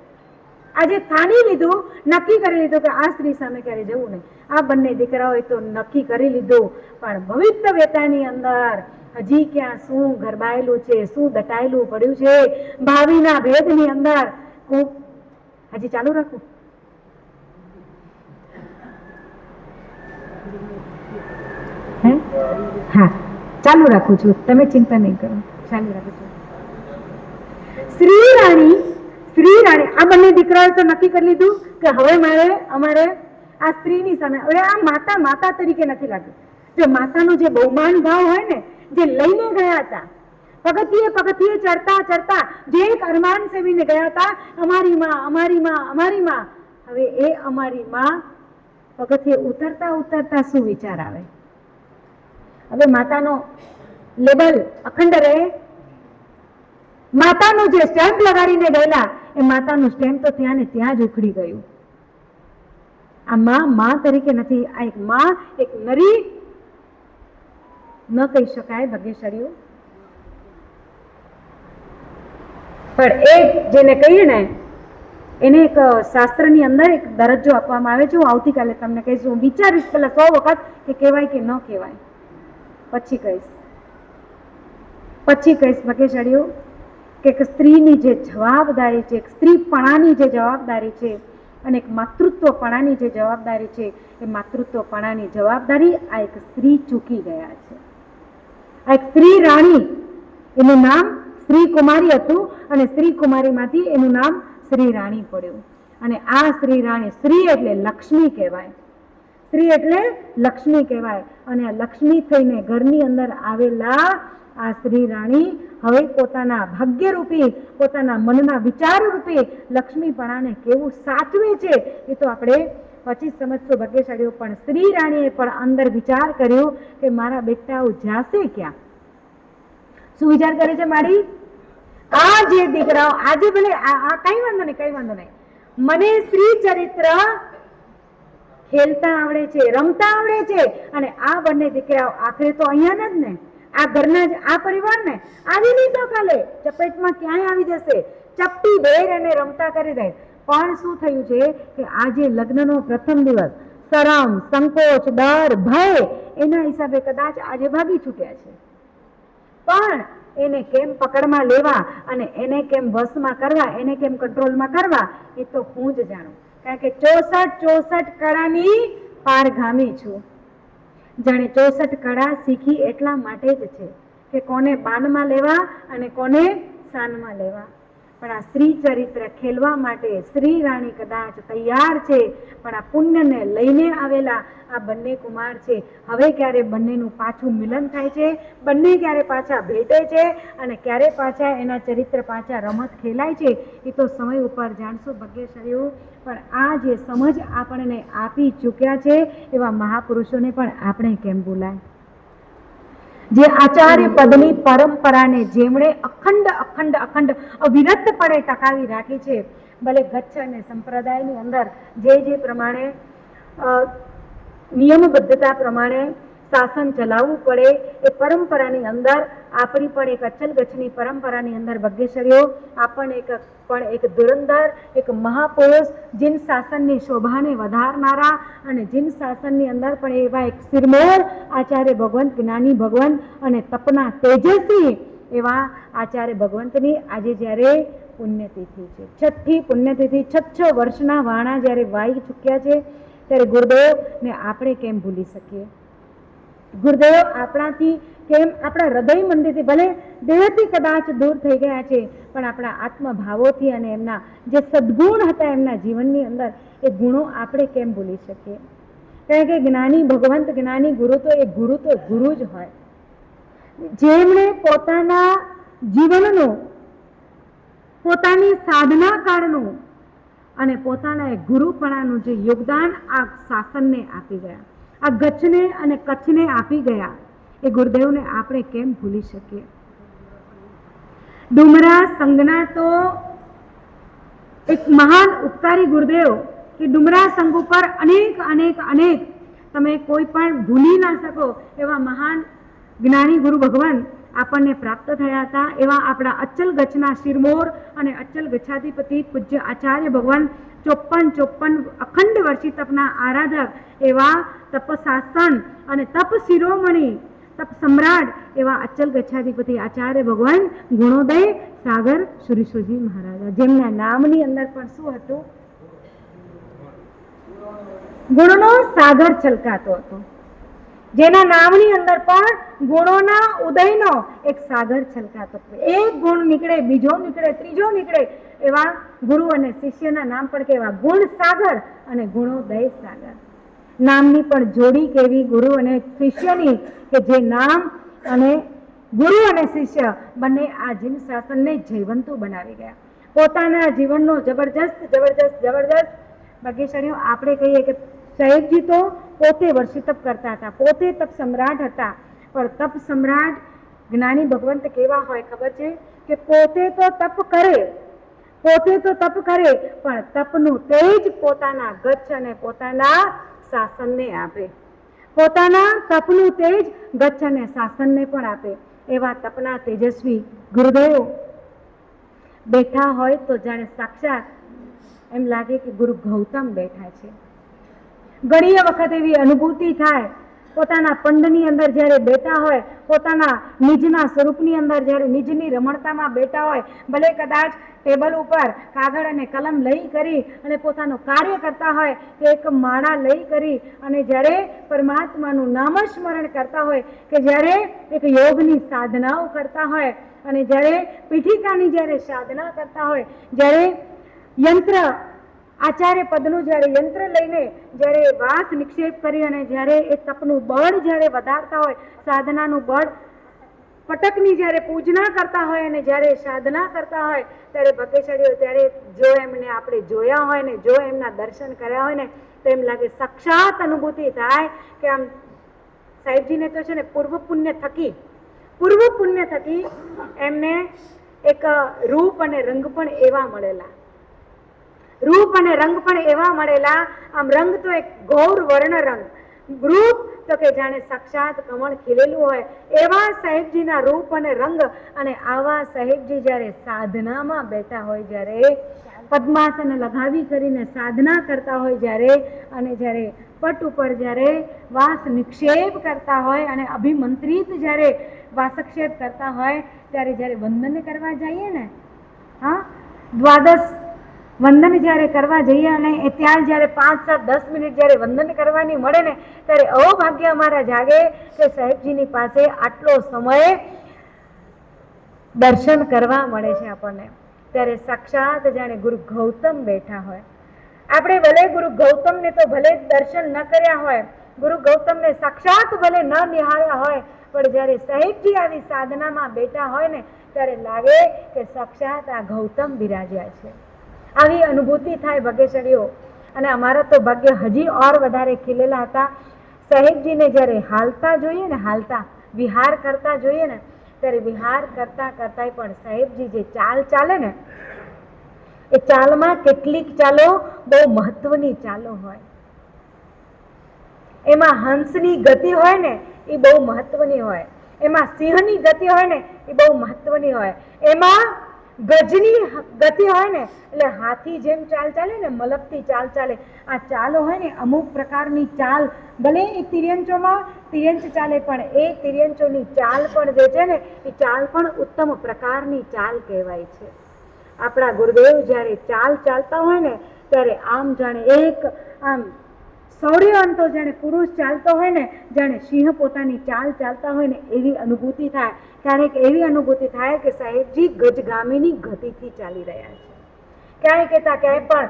આજે ઠાની લીધું, નક્કી કરી લીધું કે આ સ્ત્રી સામે ક્યારે જવું નહીં. આ બંને દીકરાઓએ તો નક્કી કરી લીધું, પણ ભવિતવ્યતાની અંદર હજી ક્યાં શું ગરબાયેલું છે, શું દટાયેલું પડ્યું છે ભાવિના ભેદની અંદર. હું હજી ચાલુ રાખું? હા, ચાલુ રાખું છું, તમે ચિંતા નહીં કરો, ચાલુ રાખું છું. શ્રી રાણી આ બંને દીકરાએ તો નક્કી કરી લીધું કે હવે અમારે આ સ્ત્રીની સામે, હવે આ માતા તરીકે નથી લાગતું. જો માતાનો જે બહુમાન ભાવ હોય ને, જે લઈને ગયા હતા પગથિયે ચડતા જે એક અરમાન સેવીને ગયા હતા, અમારી માં, હવે એ અમારી માં પગથિયે ઉતરતા શું વિચાર આવે? હવે માતાનો લેબલ અખંડ રહે. માતાનું જે સ્ટેમ્પ લગાડીને ગયેલા, એ માતાનું સ્ટેમ્પ તો ત્યાં ને ત્યાં જ ઉખડી ગયું. આ માં તરીકે નથી, આ એક માં, એક નરી ન કહી શકાય ભાગ્યશાળીઓ, પણ એક જેને કહીએ ને, એને એક શાસ્ત્રની અંદર એક દરજ્જો આપવામાં આવે છે. હું આવતીકાલે તમને કહીશ. હું વિચારીશ પેલા 100 વખત કે કહેવાય કે ન કહેવાય, પછી કહીશ ભાગ્યશાળીઓ, કે એક સ્ત્રીની જે જવાબદારી છે, એક સ્ત્રીપણાની જે જવાબદારી છે અને એક માતૃત્વપણાની જે જવાબદારી છે, એ માતૃત્વપણાની જવાબદારી આ એક સ્ત્રી ચૂકી ગયા છે. આ એક સ્ત્રી રાણી, એનું નામ શ્રી કુમારી હતું અને શ્રી કુમારીમાંથી એનું નામ શ્રી રાણી પડ્યું. અને આ શ્રી રાણી, શ્રી એટલે લક્ષ્મી કહેવાય, અને આ લક્ષ્મી થઈને ઘરની અંદર આવેલા આ શ્રી રાણી હવે પોતાના ભાગ્યરૂપી, પોતાના મનના વિચારરૂપી લક્ષ્મીપણાને કેવું સાચવે છે એ તો આપણે પછી સમજશું ભાગ્યશાળીઓ. પણ શ્રી રાણીએ પણ અંદર વિચાર કર્યો કે મારા બેટાઓ જાશે ક્યાં? શું વિચાર કરે છે મારી? આ જે દીકરાઓ આજે ભલે કઈ વાંધો નહીં, મને સ્ત્રી ચરિત્ર ખેલતા આવડે છે, રમતા આવડે છે, અને આ બંને દીકરાઓ આખરે તો અહીંયા જ ને, આ ઘરના જ, આ પરિવાર ને આવી નહીં તો કાલે ચપેટમાં ક્યાંય આવી જશે, ચપટી ભેર અને રમતા કરી દે. પણ શું થયું છે કે આજે લગ્નનો પ્રથમ દિવસ, શરમ, સંકોચ, ડર, ભય એના હિસાબે કદાચ આજે ભાગી છૂટ્યા છે. પણ એને કેમ પકડમાં લેવા અને એને કેમ વશમાં કરવા, એને કેમ કંટ્રોલમાં કરવા, એ તો હું જ જાણું. કારણ કે 64 કળાની પારગામી છું. જાણે 64 કળા શીખી એટલા માટે જ છે કે કોને બાનમાં લેવા અને કોને સાનમાં લેવા. પણ આ સ્ત્રી ચરિત્ર ખેલવા માટે શ્રી રાણી કદાચ તૈયાર છે, પણ આ પુણ્યને લઈને આવેલા આ બંને કુમાર છે, હવે ક્યારે બંનેનું પાછું મિલન થાય છે, બંને ક્યારે પાછા ભેટે છે અને ક્યારે પાછા એના ચરિત્ર પાછા રમત ખેલાય છે, એ તો સમય ઉપર જાણશું ભાગ્યશાળીઓ. પણ આ જે સમજ આપણને આપી ચૂક્યા છે એવા મહાપુરુષોને પણ આપણે કેમ ભૂલાય? જે આચાર્ય પદની પરંપરાને જેમણે અખંડ અવિરતપણે ટકાવી રાખી છે, ભલે ગચ્છ અને સંપ્રદાયની અંદર જે પ્રમાણે નિયમબદ્ધતા પ્રમાણે શાસન ચલાવવું પડે, એ પરંપરાની અંદર આપણી પણ એક અચલ ગચ્છની પરંપરાની અંદર ભાગ્યશાળીઓ આપણને એક ધુરંધર, એક મહાપુરુષ, જીન શાસનની શોભાને વધારનારા અને જીન શાસનની અંદર પણ એવા એક સિરમોર આચાર્ય ભગવંત, જ્ઞાની ભગવંત અને તપના તેજસ્વી એવા આચાર્ય ભગવંતની આજે જ્યારે પુણ્યતિથિ છે, 6ઠી પુણ્યતિથિ, 6 વર્ષના વાણા જ્યારે વાઈ ચૂક્યા છે, ત્યારે ગુરુદેવને આપણે કેમ ભૂલી શકીએ? ગુરુદેવ આપણાથી કેમ, આપણા હૃદય મંદિરથી, ભલે દેહથી કદાચ દૂર થઈ ગયા છે, પણ આપણા આત્મભાવોથી અને એમના જે સદગુણ હતા એમના જીવનની અંદર, એ ગુણો આપણે કેમ ભૂલી શકીએ? કારણ કે જ્ઞાની ભગવંત, જ્ઞાની ગુરુ તો એ ગુરુ જ હોય, જેમણે પોતાના જીવનનું, પોતાની સાધના કાળનું અને પોતાના એ ગુરુપણાનું જે યોગદાન આ શાસનને આપી ગયા, આ ગચ્છને અને કચ્છને આપી ગયા, એ ગુરુદેવને આપણે કેમ ભૂલી શકીએ? ડુમરા સંઘના તો એક મહાન ઉપકારી ગુરુદેવ કે ડુમરા સંઘ ઉપર અનેક તમે કોઈ પણ ભૂલી ના શકો એવા મહાન જ્ઞાની ગુરુ ભગવાન આપણને પ્રાપ્ત થયા હતા એવા આપણા અચલ ગચ્છના શિરમોર અને અચલ ગચ્છાધિપતિ પૂજ્ય આચાર્ય ભગવાન 54 અખંડ વર્ષી તપના આરાધક એવા તપશાસન અને તપ શિરોમણી તપ સમ્રાટ એવા અચલ ગચ્છાધિપતિ આચાર્ય ભગવાન ગુણોદય સાગર સુરીશ્વરજી મહારાજ, જેમના નામની અંદર પણ શું હતું? ગુણનો સાગર છલકાતો હતો, જેના નામની અંદર પણ ગુણોના ઉદયનો એક સાગર છલકાતો હતો. એક ગુણ નીકળે, બીજો નીકળે, ત્રીજો નીકળે, એવા ગુરુ અને શિષ્યના નામ પણ કેવા? ગુણ સાગર અને ગુણોદય સાગર. નામની પણ જોડી કેવી ગુરુ અને શિષ્યની, કે જે નામ અને ગુરુ અને શિષ્ય બંને આ જીન શાસનને જયવંતું બનાવી ગયા. પોતાના જીવનનો જબરજસ્ત ભાગ્યશાળીઓ આપણે કહીએ કે સાહેબજી તો પોતે વર્ષી તપ કરતા હતા, પોતે તપ સમ્રાટ હતા. પણ તપ સમ્રાટ જ્ઞાની ભગવંત કેવા હોય ખબર છે? કે પોતે તો તપ કરે, પણ તપનું તેજ પોતાના ગચ્છ અને પોતાના શાસનને આપે. પોતાના તપનું તેજ ગચ્છ અને શાસનને પણ આપે. એવા તપના તેજસ્વી ગુરુદેવ બેઠા હોય તો જાણે સાક્ષાત એમ લાગે કે ગુરુ ગૌતમ બેઠા છે. ઘણી વખત એવી અનુભૂતિ થાય, પોતાના પંડની અંદર જ્યારે બેઠા હોય, પોતાના નિજના સ્વરૂપની અંદર જ્યારે નિજની રમણતામાં બેઠા હોય, ભલે કદાચ ટેબલ ઉપર કાગળ અને કલમ લઈ કરી અને પોતાનું કાર્ય કરતા હોય કે એક માળા લઈ કરી અને જ્યારે પરમાત્માનું નામસ્મરણ કરતા હોય, કે જ્યારે એક યોગની સાધનાઓ કરતા હોય અને જ્યારે પીઠિકાની જ્યારે સાધના કરતા હોય, જ્યારે યંત્ર આચાર્ય પદનું જ્યારે યંત્ર લઈને જ્યારે વાસ નિક્ષેપ કરી અને જ્યારે એ તપનું બળ જ્યારે વધારતા હોય, સાધનાનું બળ પટકની જ્યારે પૂજના કરતા હોય અને જ્યારે સાધના કરતા હોય, ત્યારે ભાગ્યશાળીઓ ત્યારે જો એમને આપણે જોયા હોય ને જો એમના દર્શન કર્યા હોય ને તો એમ લાગે સાક્ષાત અનુભૂતિ થાય કે આમ સાહેબજીને તો છે ને પૂર્વ પુણ્ય થકી એમને એક રૂપ અને રંગ પણ એવા મળેલા. આમ રંગ તો એક ગૌર વર્ણ રંગ, રૂપ તો કે જાણે સાક્ષાત કમળ ખીલેલું હોય એવા સાહેબજીના રૂપ અને રંગ. અને આવા સાહેબજી જ્યારે સાધનામાં બેઠા હોય, જ્યારે પદ્માસન લગાવી કરીને સાધના કરતા હોય, જ્યારે પટ ઉપર જ્યારે વાસ નિક્ષેપ કરતા હોય અને અભિમંત્રિત જ્યારે વાસક્ષેપ કરતા હોય, ત્યારે જ્યારે વંદન કરવા જઈએ ને, દ્વાદશ વંદન જ્યારે કરવા જઈએ અને ત્યાં જ્યારે 5, 7, 10 મિનિટ જ્યારે વંદન કરવાની મળે ને, ત્યારે અવો ભાગ્ય અમારા જાગે કે સાહેબજીની પાસે આટલો સમય દર્શન કરવા મળે છે આપણને. ત્યારે સાક્ષાત જાણે ગુરુ ગૌતમ બેઠા હોય. આપણે ભલે ગુરુ ગૌતમને તો ભલે દર્શન ન કર્યા હોય, ગુરુ ગૌતમને સાક્ષાત ભલે ન નિહાળ્યા હોય, પણ જ્યારે સાહેબજી આવી સાધનામાં બેઠા હોય ને ત્યારે લાગે કે સાક્ષાત આ ગૌતમ બિરાજ્યા છે. આવી અનુભૂતિ થાય ભાગ્યશાળીઓ. અને અમારા તો ભાગ્ય હજી ઓર વધારે ખીલેલા હતા. સાહેબજીને જ્યારે હાલતા જોઈએ ને, વિહાર કરતા જોઈએ ને, ત્યારે વિહાર કરતા પણ સાહેબજી જે ચાલ ચાલે ને, એ ચાલમાં કેટલીક ચાલો બહુ મહત્વની ચાલો હોય. એમાં હંસની ગતિ હોય ને એ બહુ મહત્વની હોય, એમાં સિંહની ગતિ હોય ને એ બહુ મહત્વની હોય, એમાં ગજની ગતિ હોય ને એટલે હાથી જેમ ચાલ ચાલે ને, મલકથી ચાલ ચાલે. આ ચાલો હોય ને અમુક પ્રકારની ચાલ, ભલે એ તિર્યંચોમાં તિર્યંચ ચાલે, પણ એ તિર્યંચોની ચાલ પણ જે છે ને એ ચાલ પણ ઉત્તમ પ્રકારની ચાલ કહેવાય છે. આપણા ગુરુદેવ જ્યારે ચાલ ચાલતા હોય ને ત્યારે આમ જાણે એક આમ શૌર્યવંતો જાણે પુરુષ ચાલતો હોય ને, જાણે સિંહ પોતાની ચાલ ચાલતા હોય ને એવી અનુભૂતિ થાય. ક્યારેક એવી અનુભૂતિ થાય કે સાહેબજી ગજગામીની ગતિથી ચાલી રહ્યા છે. ક્યાંય કહેતા ક્યાંય પણ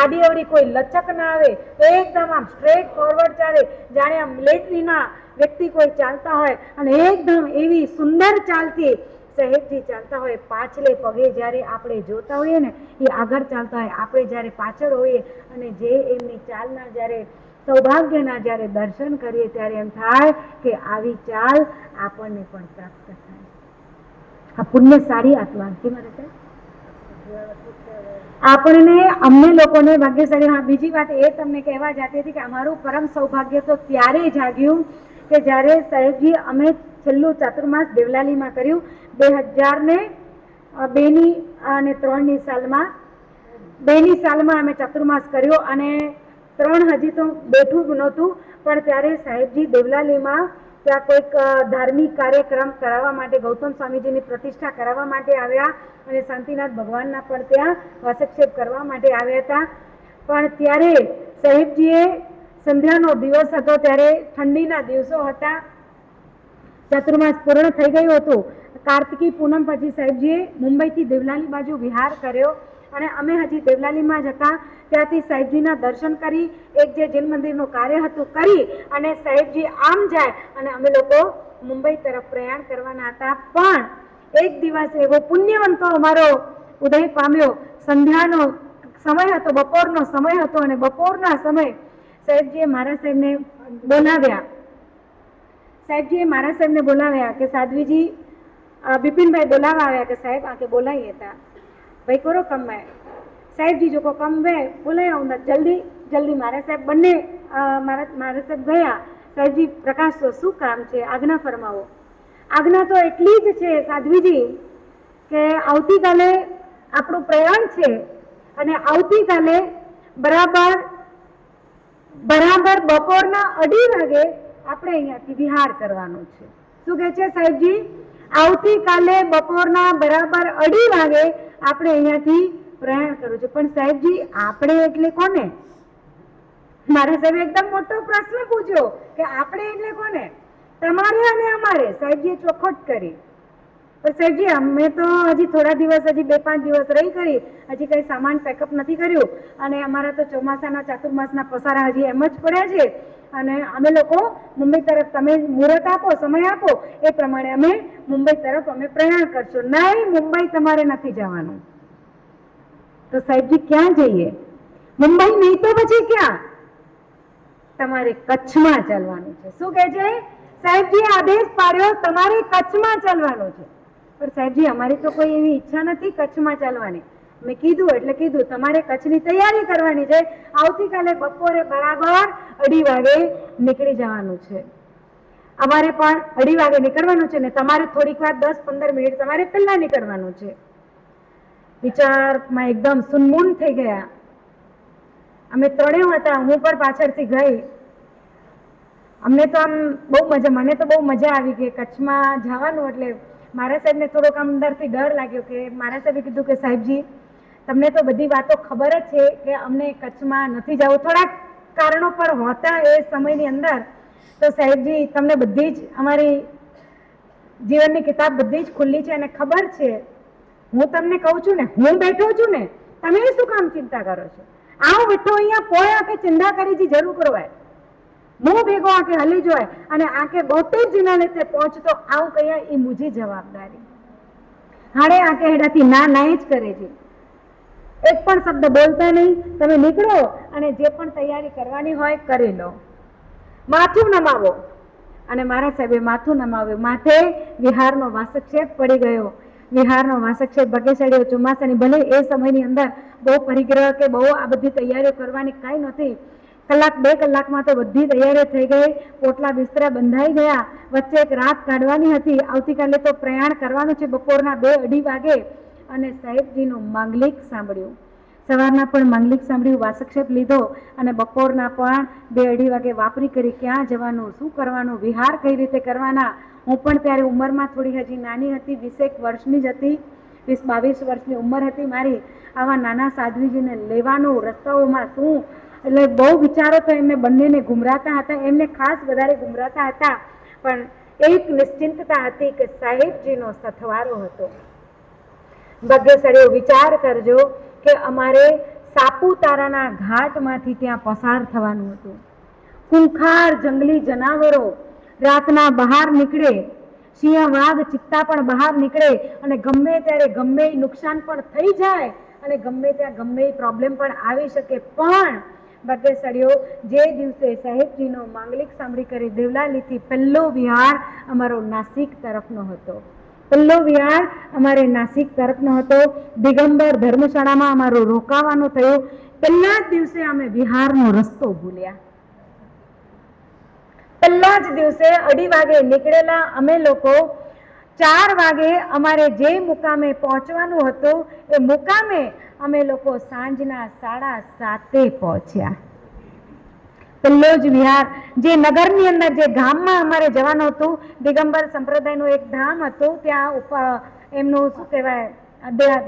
આડી અવડી કોઈ લચક ના આવે, એકદમ આમ સ્ટ્રેટ ફોરવર્ડ ચાલે, જાણે આમ મિલિટરીના વ્યક્તિ કોઈ ચાલતા હોય અને એકદમ એવી સુંદર ચાલતી સાહેબજી ચાલતા હોય. પાછલે પગે જ્યારે આપણે જોતા હોઈએ ને એ આગળ ચાલતા હોય, આપણે જ્યારે પાછળ હોઈએ અને જે એમની ચાલના જ્યારે સૌભાગ્યના જ્યારે દર્શન કરીએ ત્યારે એમ થાય કે આવી ચાલ આપણને પણ પ્રાપ્ત થાય. આ પુણ્યશાળી આત્મા છે મારે આપણને, અમને લોકોને ભાગ્યશાળી. હા, બીજી વાત એ તમને કહેવા જતી હતી કે અમારું પરમ સૌભાગ્ય તો ત્યારે જાગ્યું કે જ્યારે સાહેબજી અમે છેલ્લું ચાતુર્માસ દેવલાલીમાં કર્યું 2002 અને 3ની સાલમાં. 2ની સાલમાં અમે ચાતુર્માસ કર્યો અને 3 હજી તો બેઠું નહોતું, પણ ત્યારે સાહેબજી દેવલાલીમાં ત્યાં કોઈક ધાર્મિક કાર્યક્રમ કરાવવા માટે ગૌતમ સ્વામીજીની પ્રતિષ્ઠા કરાવવા માટે આવ્યા અને શાંતિનાથ ભગવાનના પણ ત્યાં હસ્તક્ષેપ કરવા માટે આવ્યા હતા. પણ ત્યારે સાહેબજીએ સંધ્યાનો દિવસ હતો, ત્યારે ઠંડીના દિવસો હતા, ચાતુર્માસ પૂર્ણ થઈ ગયું હતું. કાર્તિકી પૂનમ પછી સાહેબજીએ મુંબઈથી દેવલાલી બાજુ વિહાર કર્યો અને અમે હજી દેવલાલીમાં જ હતા. ત્યાંથી સાહેબજીના દર્શન કરી, એક જે જૈન મંદિરનું કાર્ય હતું કરી અને સાહેબજી આમ જાય અને અમે લોકો મુંબઈ તરફ પ્રયાણ કરવાના હતા. પણ એક દિવસ એવો પુણ્યવંતો અમારો ઉદય પામ્યો. સંધ્યાનો સમય હતો, બપોરનો સમય હતો અને બપોરના સમય સાહેબજીએ મારા સાહેબને બોલાવ્યા કે સાધ્વીજી, બિપિનભાઈ બોલાવા આવ્યા કે સાહેબ आके बोलाइए था भाई करो कम है. साहेब जी जो को कम वे बोले जल्दी जल्दी मारा साहेब बने मारा साहेब गया. साहेबजी प्रकाश तो શું કામ છે, આજ્ઞા ફરમાવો. આજ્ઞા તો એટલી જ છે સાધ્વીજી કે આવતીકાલે આપણું પ્રયાણ છે અને આવતીકાલે બરાબર બપોરના 2:30 વાગે આપણે અહીંયાથી વિહાર કરવાનો છે. શું કહે છે સાહેબજી? આવતીકાલે બપોરના બરાબર 2:30 વાગે આપણે અહીંયાથી પ્રયાણ કરવું છે. પણ સાહેબજી આપણે એટલે કોને? મારા સાહેબે એકદમ મોટો પ્રશ્ન પૂછ્યો કે આપણે એટલે કોને? તમારે અને અમારે. સાહેબજીએ ચોખવટ કરી. પણ સાહેબજી અમે તો હજી થોડા દિવસ, હજી 2-5 દિવસ રહી કરી, હજી કઈ સામાન પેકઅપ નથી કર્યું અને અમારા તો ચોમાસાના ચાતુર્માસના પસારા હજી એમ જ પડ્યા છે અને અમે લોકો મુંબઈ તરફ, તમે મુહૂર્ત આપો, સમય આપો, એ પ્રમાણે અમે મુંબઈ તરફ અમે પ્રયાણ કરશું. નહીં, મુંબઈ તમારે નથી જવાનું. તો સાહેબજી ક્યાં જઈએ? મુંબઈ નહીં તો પછી ક્યાં? તમારે કચ્છમાં ચાલવાનું છે. શું કહે છે સાહેબજી? આદેશ પાડ્યો તમારે કચ્છમાં ચાલવાનું છે. પણ સાહેબજી અમારી તો કોઈ એવી ઈચ્છા નથી કચ્છમાં ચાલવાની. મેં કીધું એટલે કીધું, તમારે કચ્છની તૈયારી કરવાની છે. આવતીકાલે બપોરે બરાબર 2:30 વાગે નીકળી જવાનું છે. અમારે પણ 2:30 વાગે નીકળવાનું છે ને તમારે થોડીક વાર 10-15 મિનિટ તમારે પહેલા નીકળવાનું છે. વિચારમાં એકદમ સુનમૂન થઈ ગયા. અમે ત્રણેય હતા, હું પણ પાછળથી ગઈ. અમને તો આમ બહુ મજા, મને તો બહુ મજા આવી ગઈ કચ્છમાં જવાનું. એટલે મારા સાહેબને થોડોક આમ અંદરથી ડર લાગ્યો કે મારા સાહેબે કીધું કે સાહેબજી તમને તો બધી વાતો ખબર જ છે કે અમને કચ્છમાં નથી જવું. થોડાક કારણો પર હોતા એ સમયની અંદર. તો સાહેબજી તમને બધી જ અમારી જીવનની કિતાબ બધી જ ખુલ્લી છે અને ખબર છે. હું તમને કહું છું ને, હું બેઠો છું ને, તમે શું કામ ચિંતા કરો છો? આવું બેઠો અહીંયા પોયા કે ચિંતા કરી જી જરૂર કરવાય. मुंह भेगो आके हली जो है અને आके बहुतेज जिना ने ते पहुंचतो आव कया ई मुझी जवाबदारी हाड़े आके हेडाथी ना ना જ કરે છે. એક પણ શબ્દ બોલતા નહીં. તમે નીકળો અને જે પણ તૈયારી કરવાની હોય કરી લો. માથું નમાવો. અને મારા સાહેબે માથું નમાવ્યું. માથે વિહારનો વાસક્ષેપ પડી ગયો. વિહારનો વાસક્ષેપ ભગે ચડ્યો. ચોમાસાની ભલે એ સમયની અંદર બહુ પરિગ્રહ કે બહુ આ બધી તૈયારીઓ કરવાની કાંઈ નહોતી. કલાક 2 કલાકમાં તો બધી તૈયારીઓ થઈ ગઈ. પોટલા બિસ્તરા બંધાઈ ગયા. વચ્ચે એક રાત કાઢવાની હતી. આવતીકાલે તો પ્રયાણ કરવાનું છે બપોરના 2-2:30 વાગે. અને સાહેબજીનું માંગલિક સાંભળ્યું. સવારના પણ માંગલિક સાંભળ્યું, વાસક્ષેપ લીધો અને બપોરના પણ 2-2:30 વાગે વાપરી કરી. ક્યાં જવાનું, શું કરવાનું, વિહાર કઈ રીતે કરવાના. હું પણ ત્યારે ઉંમરમાં થોડી હજી નાની હતી, 20 વર્ષની જ હતી, 20-22 વર્ષની ઉંમર હતી મારી. આવા નાના સાધ્વીજીને લેવાનું, રસ્તાઓમાં શું, એટલે બહુ વિચારો તો એમને બંનેને ગુમરાતા હતા. એમને ખાસ વધારે ગુમરાતા હતા. પણ એક નિશ્ચિંતતા હતી કે સાહેબજીનો સથવારો હતો. ભાગ્યશાળીઓ વિચાર કરજો કે અમારે સાપુતારાના ઘાટમાંથી ત્યાં પસાર થવાનું હતું. ખૂંખાર જંગલી જનાવરો રાતના બહાર નીકળે, સિંહ વાઘ ચિત્તા પણ બહાર નીકળે અને ગમે ત્યારે ગમે નુકસાન પણ થઈ જાય અને ગમે ત્યાં ગમે પ્રોબ્લેમ પણ આવી શકે. પણ ભાગ્યશાળીઓ જે દિવસે સાહેબજીનો માંગલિક સાંભળી કરી દેવલાલીથી પહેલો વિહાર અમારો નાસિક તરફનો હતો. પહેલો વિહાર અમારે નાસિક તરફનો હતો. દિગંબર ધર્મશાળામાં અમારું રોકાવાનું થયું. પહેલા જ દિવસે અમે વિહારનો રસ્તો ભૂલ્યા. પહેલા જ દિવસે 2:30 વાગે નીકળેલા અમે લોકો 4 વાગે અમારે જે મુકામે પહોંચવાનું હતું એ મુકામે અમે લોકો સાંજના 7:30 પહોંચ્યા. પહેલો જ વિહાર જે નગરની અંદર જે ગામમાં અમારે જવાનું હતું, દિગંબર સંપ્રદાયનું એક ધામ હતું, ત્યાં એમનું શું કહેવાય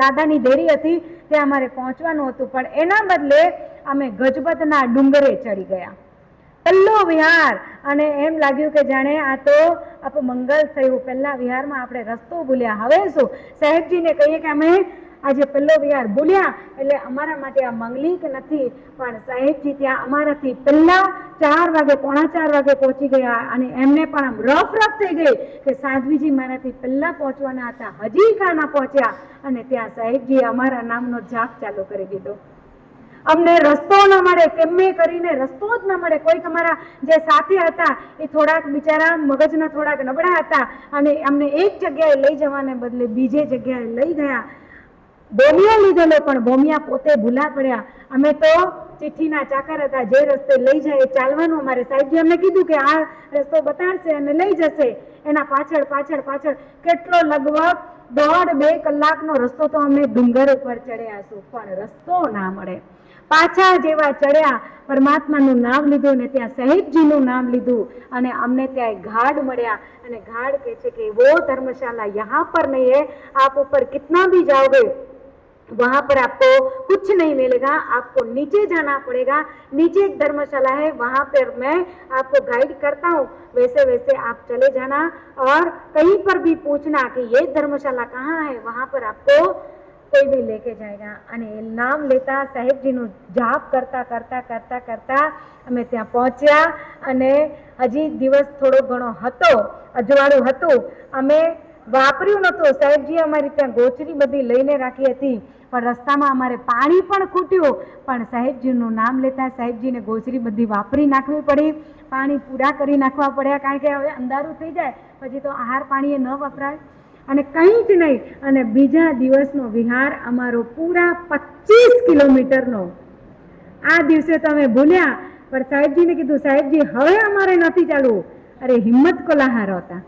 દાદાની દેરી હતી, ત્યાં અમારે પહોંચવાનું હતું. પણ એના બદલે અમે ગજબતના ડુંગરે ચડી ગયા. પહેલો વિહાર અને એમ લાગ્યું કે જાણે આ તો આપણું મંગલ થયું. પહેલા વિહારમાં આપણે રસ્તો ભૂલ્યા. હવે શું સાહેબજીને કહીએ કે અમે આજે પહેલો વિહાર ભૂલ્યા એટલે અમારા માટે આ મંગલિક નથી. પણ સાહેબજી ત્યાં અમારાથી પહેલા 4 વાગે 3:45 વાગે પહોંચી ગયા અને એમને પણ આમ રફ થઈ ગઈ કે સાધ્વીજી મારાથી પહેલા પહોંચવાના હતા, હજી કાના પહોંચ્યા. અને ત્યાં સાહેબજીએ અમારા નામનો જાપ ચાલુ કરી દીધો. અમને રસ્તો ન મળે, કેમ કરીને રસ્તો જ ન મળે. કોઈક અમારા જે સાથી હતા એ થોડાક બિચારા મગજના થોડાક નબળા હતા અને અમને એક જગ્યાએ લઈ જવાને બદલે બીજે જગ્યાએ લઈ ગયા. ભોમિયા લીધેલો પણ ભોમિયા પોતે ભૂલા પડ્યા. અમે તો ચિઠ્ઠીના ચાકર હતા, જે રસ્તે લઈ જાય ચાલવાનું. અમારે સાહેબજી અમને કીધું કે આ રસ્તો બતાડશે અને લઈ જશે. એના પાછળ પાછળ પાછળ કેટલો લગભગ 1.5-2 કલાકનો રસ્તો તો અમે ડુંગર ઉપર ચડ્યા છું, પણ રસ્તો ના મળે. પાછા જેવા ચડ્યા, પરમાત્માનું નામ લીધું ને ત્યાં સાહેબજીનું નામ લીધું અને અમને ત્યાં ઘાડ મળ્યા. અને घाट કહે છે કે वो धर्मशाला यहाँ पर नहीं है, आप ऊपर कितना भी जाओगे वहां पर आपको कुछ नहीं मिलेगा, आपको नीचे जाना पड़ेगा. नीचे एक धर्मशाला है, वहां पर मैं आपको गाइड करता हूँ, वैसे वैसे आप चले जाना और कहीं पर भी पूछना कि ये धर्मशाला कहाँ है, वहां पर आपको कोई भी लेके जाएगा. અને એ નામ લેતા સાહેબજીનું જાપ કરતા કરતા કરતા કરતા અમે ત્યાં પહોંચ્યા. અને હજી દિવસ થોડો ઘણો હતો, અજવાળું હતું, અમે વાપર્યું નહોતું. સાહેબજીએ અમારી ત્યાં ગોચરી બધી લઈને રાખી હતી, પણ રસ્તામાં અમારે પાણી પણ ખૂટ્યું. પણ સાહેબજીનું નામ લેતા સાહેબજીને ગોચરી બધી વાપરી નાખવી પડી, પાણી પૂરા કરી નાખવા પડ્યા, કારણ કે હવે અંધારું થઈ જાય પછી તો આહાર પાણી ન વપરાય અને કંઈ જ નહીં. અને બીજા દિવસનો વિહાર અમારો પૂરા 25 કિલોમીટરનો. આ દિવસે તો અમે ભૂલ્યા, પણ સાહેબજીને કીધું સાહેબજી હવે અમારે નથી ચાલવું. અરે હિંમત કોલાહાર હતા,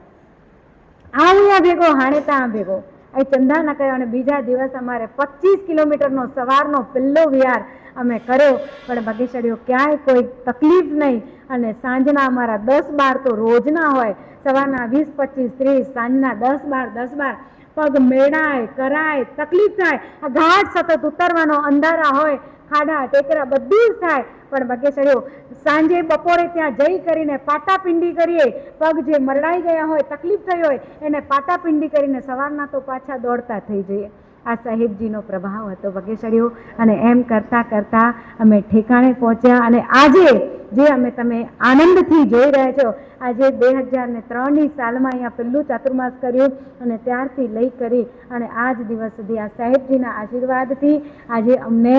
અહીંયા ભેગો હાણે ત્યાં ભેગો એ ચંદા ના કહ્યો. અને બીજા દિવસ અમારે 25 કિલોમીટરનો સવારનો પહેલો વિહાર અમે કર્યો. પણ બગીચડીઓ ક્યાંય કોઈ તકલીફ નહીં. અને સાંજના અમારા 10-12 તો રોજના હોય, સવારના 20-25-30, સાંજના 10-12 પગ મેળાય કરાય, તકલીફ થાય. આ ઘાટ સતત ઉતરવાનો, અંધારા હોય, ખાડા ટેકરા બધું જ થાય. પણ બગીચડીઓ સાંજે બપોરે ત્યાં જઈ કરીને પાટાપિંડી કરીએ. પગ જે મરડાઈ ગયા હોય, તકલીફ થઈ હોય, એને પાટાપિંડી કરીને સવારના તો પાછા દોડતા થઈ જઈએ. આ સાહેબજીનો પ્રભાવ હતો બગીચડીઓ. અને એમ કરતા કરતા અમે ઠેકાણે પહોંચ્યા. અને આજે જે અમે તમે આનંદથી જોઈ રહ્યા છો, આજે 2003ની સાલમાં અહીંયા પહેલું ચાતુર્માસ કર્યું અને ત્યારથી લઈ કરી અને આજ દિવસ સુધી આ સાહેબજીના આશીર્વાદથી આજે અમને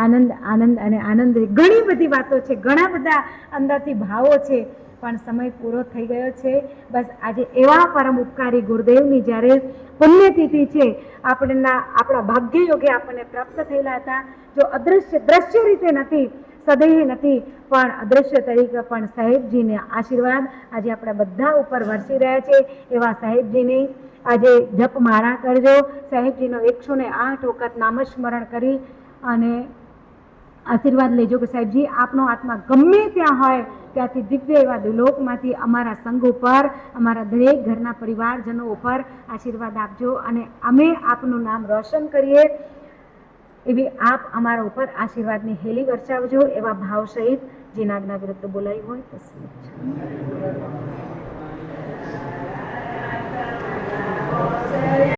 આનંદ આનંદ અને આનંદ. ઘણી બધી વાતો છે, ઘણા બધા અંદરથી ભાવો છે, પણ સમય પૂરો થઈ ગયો છે. બસ આજે એવા પરમ ઉપકારી ગુરુદેવની જ્યારે પુણ્યતિથિ છે, આપણા ભાગ્ય યોગે આપણને પ્રાપ્ત થયેલા હતા. જો દ્રશ્ય રીતે નથી, સદેહ નથી, પણ અદ્રશ્ય તરીકે પણ સાહેબજીને આશીર્વાદ આજે આપણા બધા ઉપર વરસી રહ્યા છે. એવા સાહેબજીની આજે જપમાળા કરજો. સાહેબજીનો 108 વખત નામસ્મરણ કરી અને આશીર્વાદ લેજો કે સાહેબજી આપનો આત્મા ગમે ત્યાં હોય ત્યાંથી દિવ્ય એવા દુલોકમાંથી અમારા સંઘ ઉપર, અમારા દરેક ઘરના પરિવારજનો ઉપર આશીર્વાદ આપજો અને અમે આપનું નામ રોશન કરીએ એવી આપ અમારા ઉપર આશીર્વાદની હેલી વર્ષાવજો. એવા ભાવ સહિત જેના આજ્ઞા વિરુદ્ધ બોલાવી હોય તો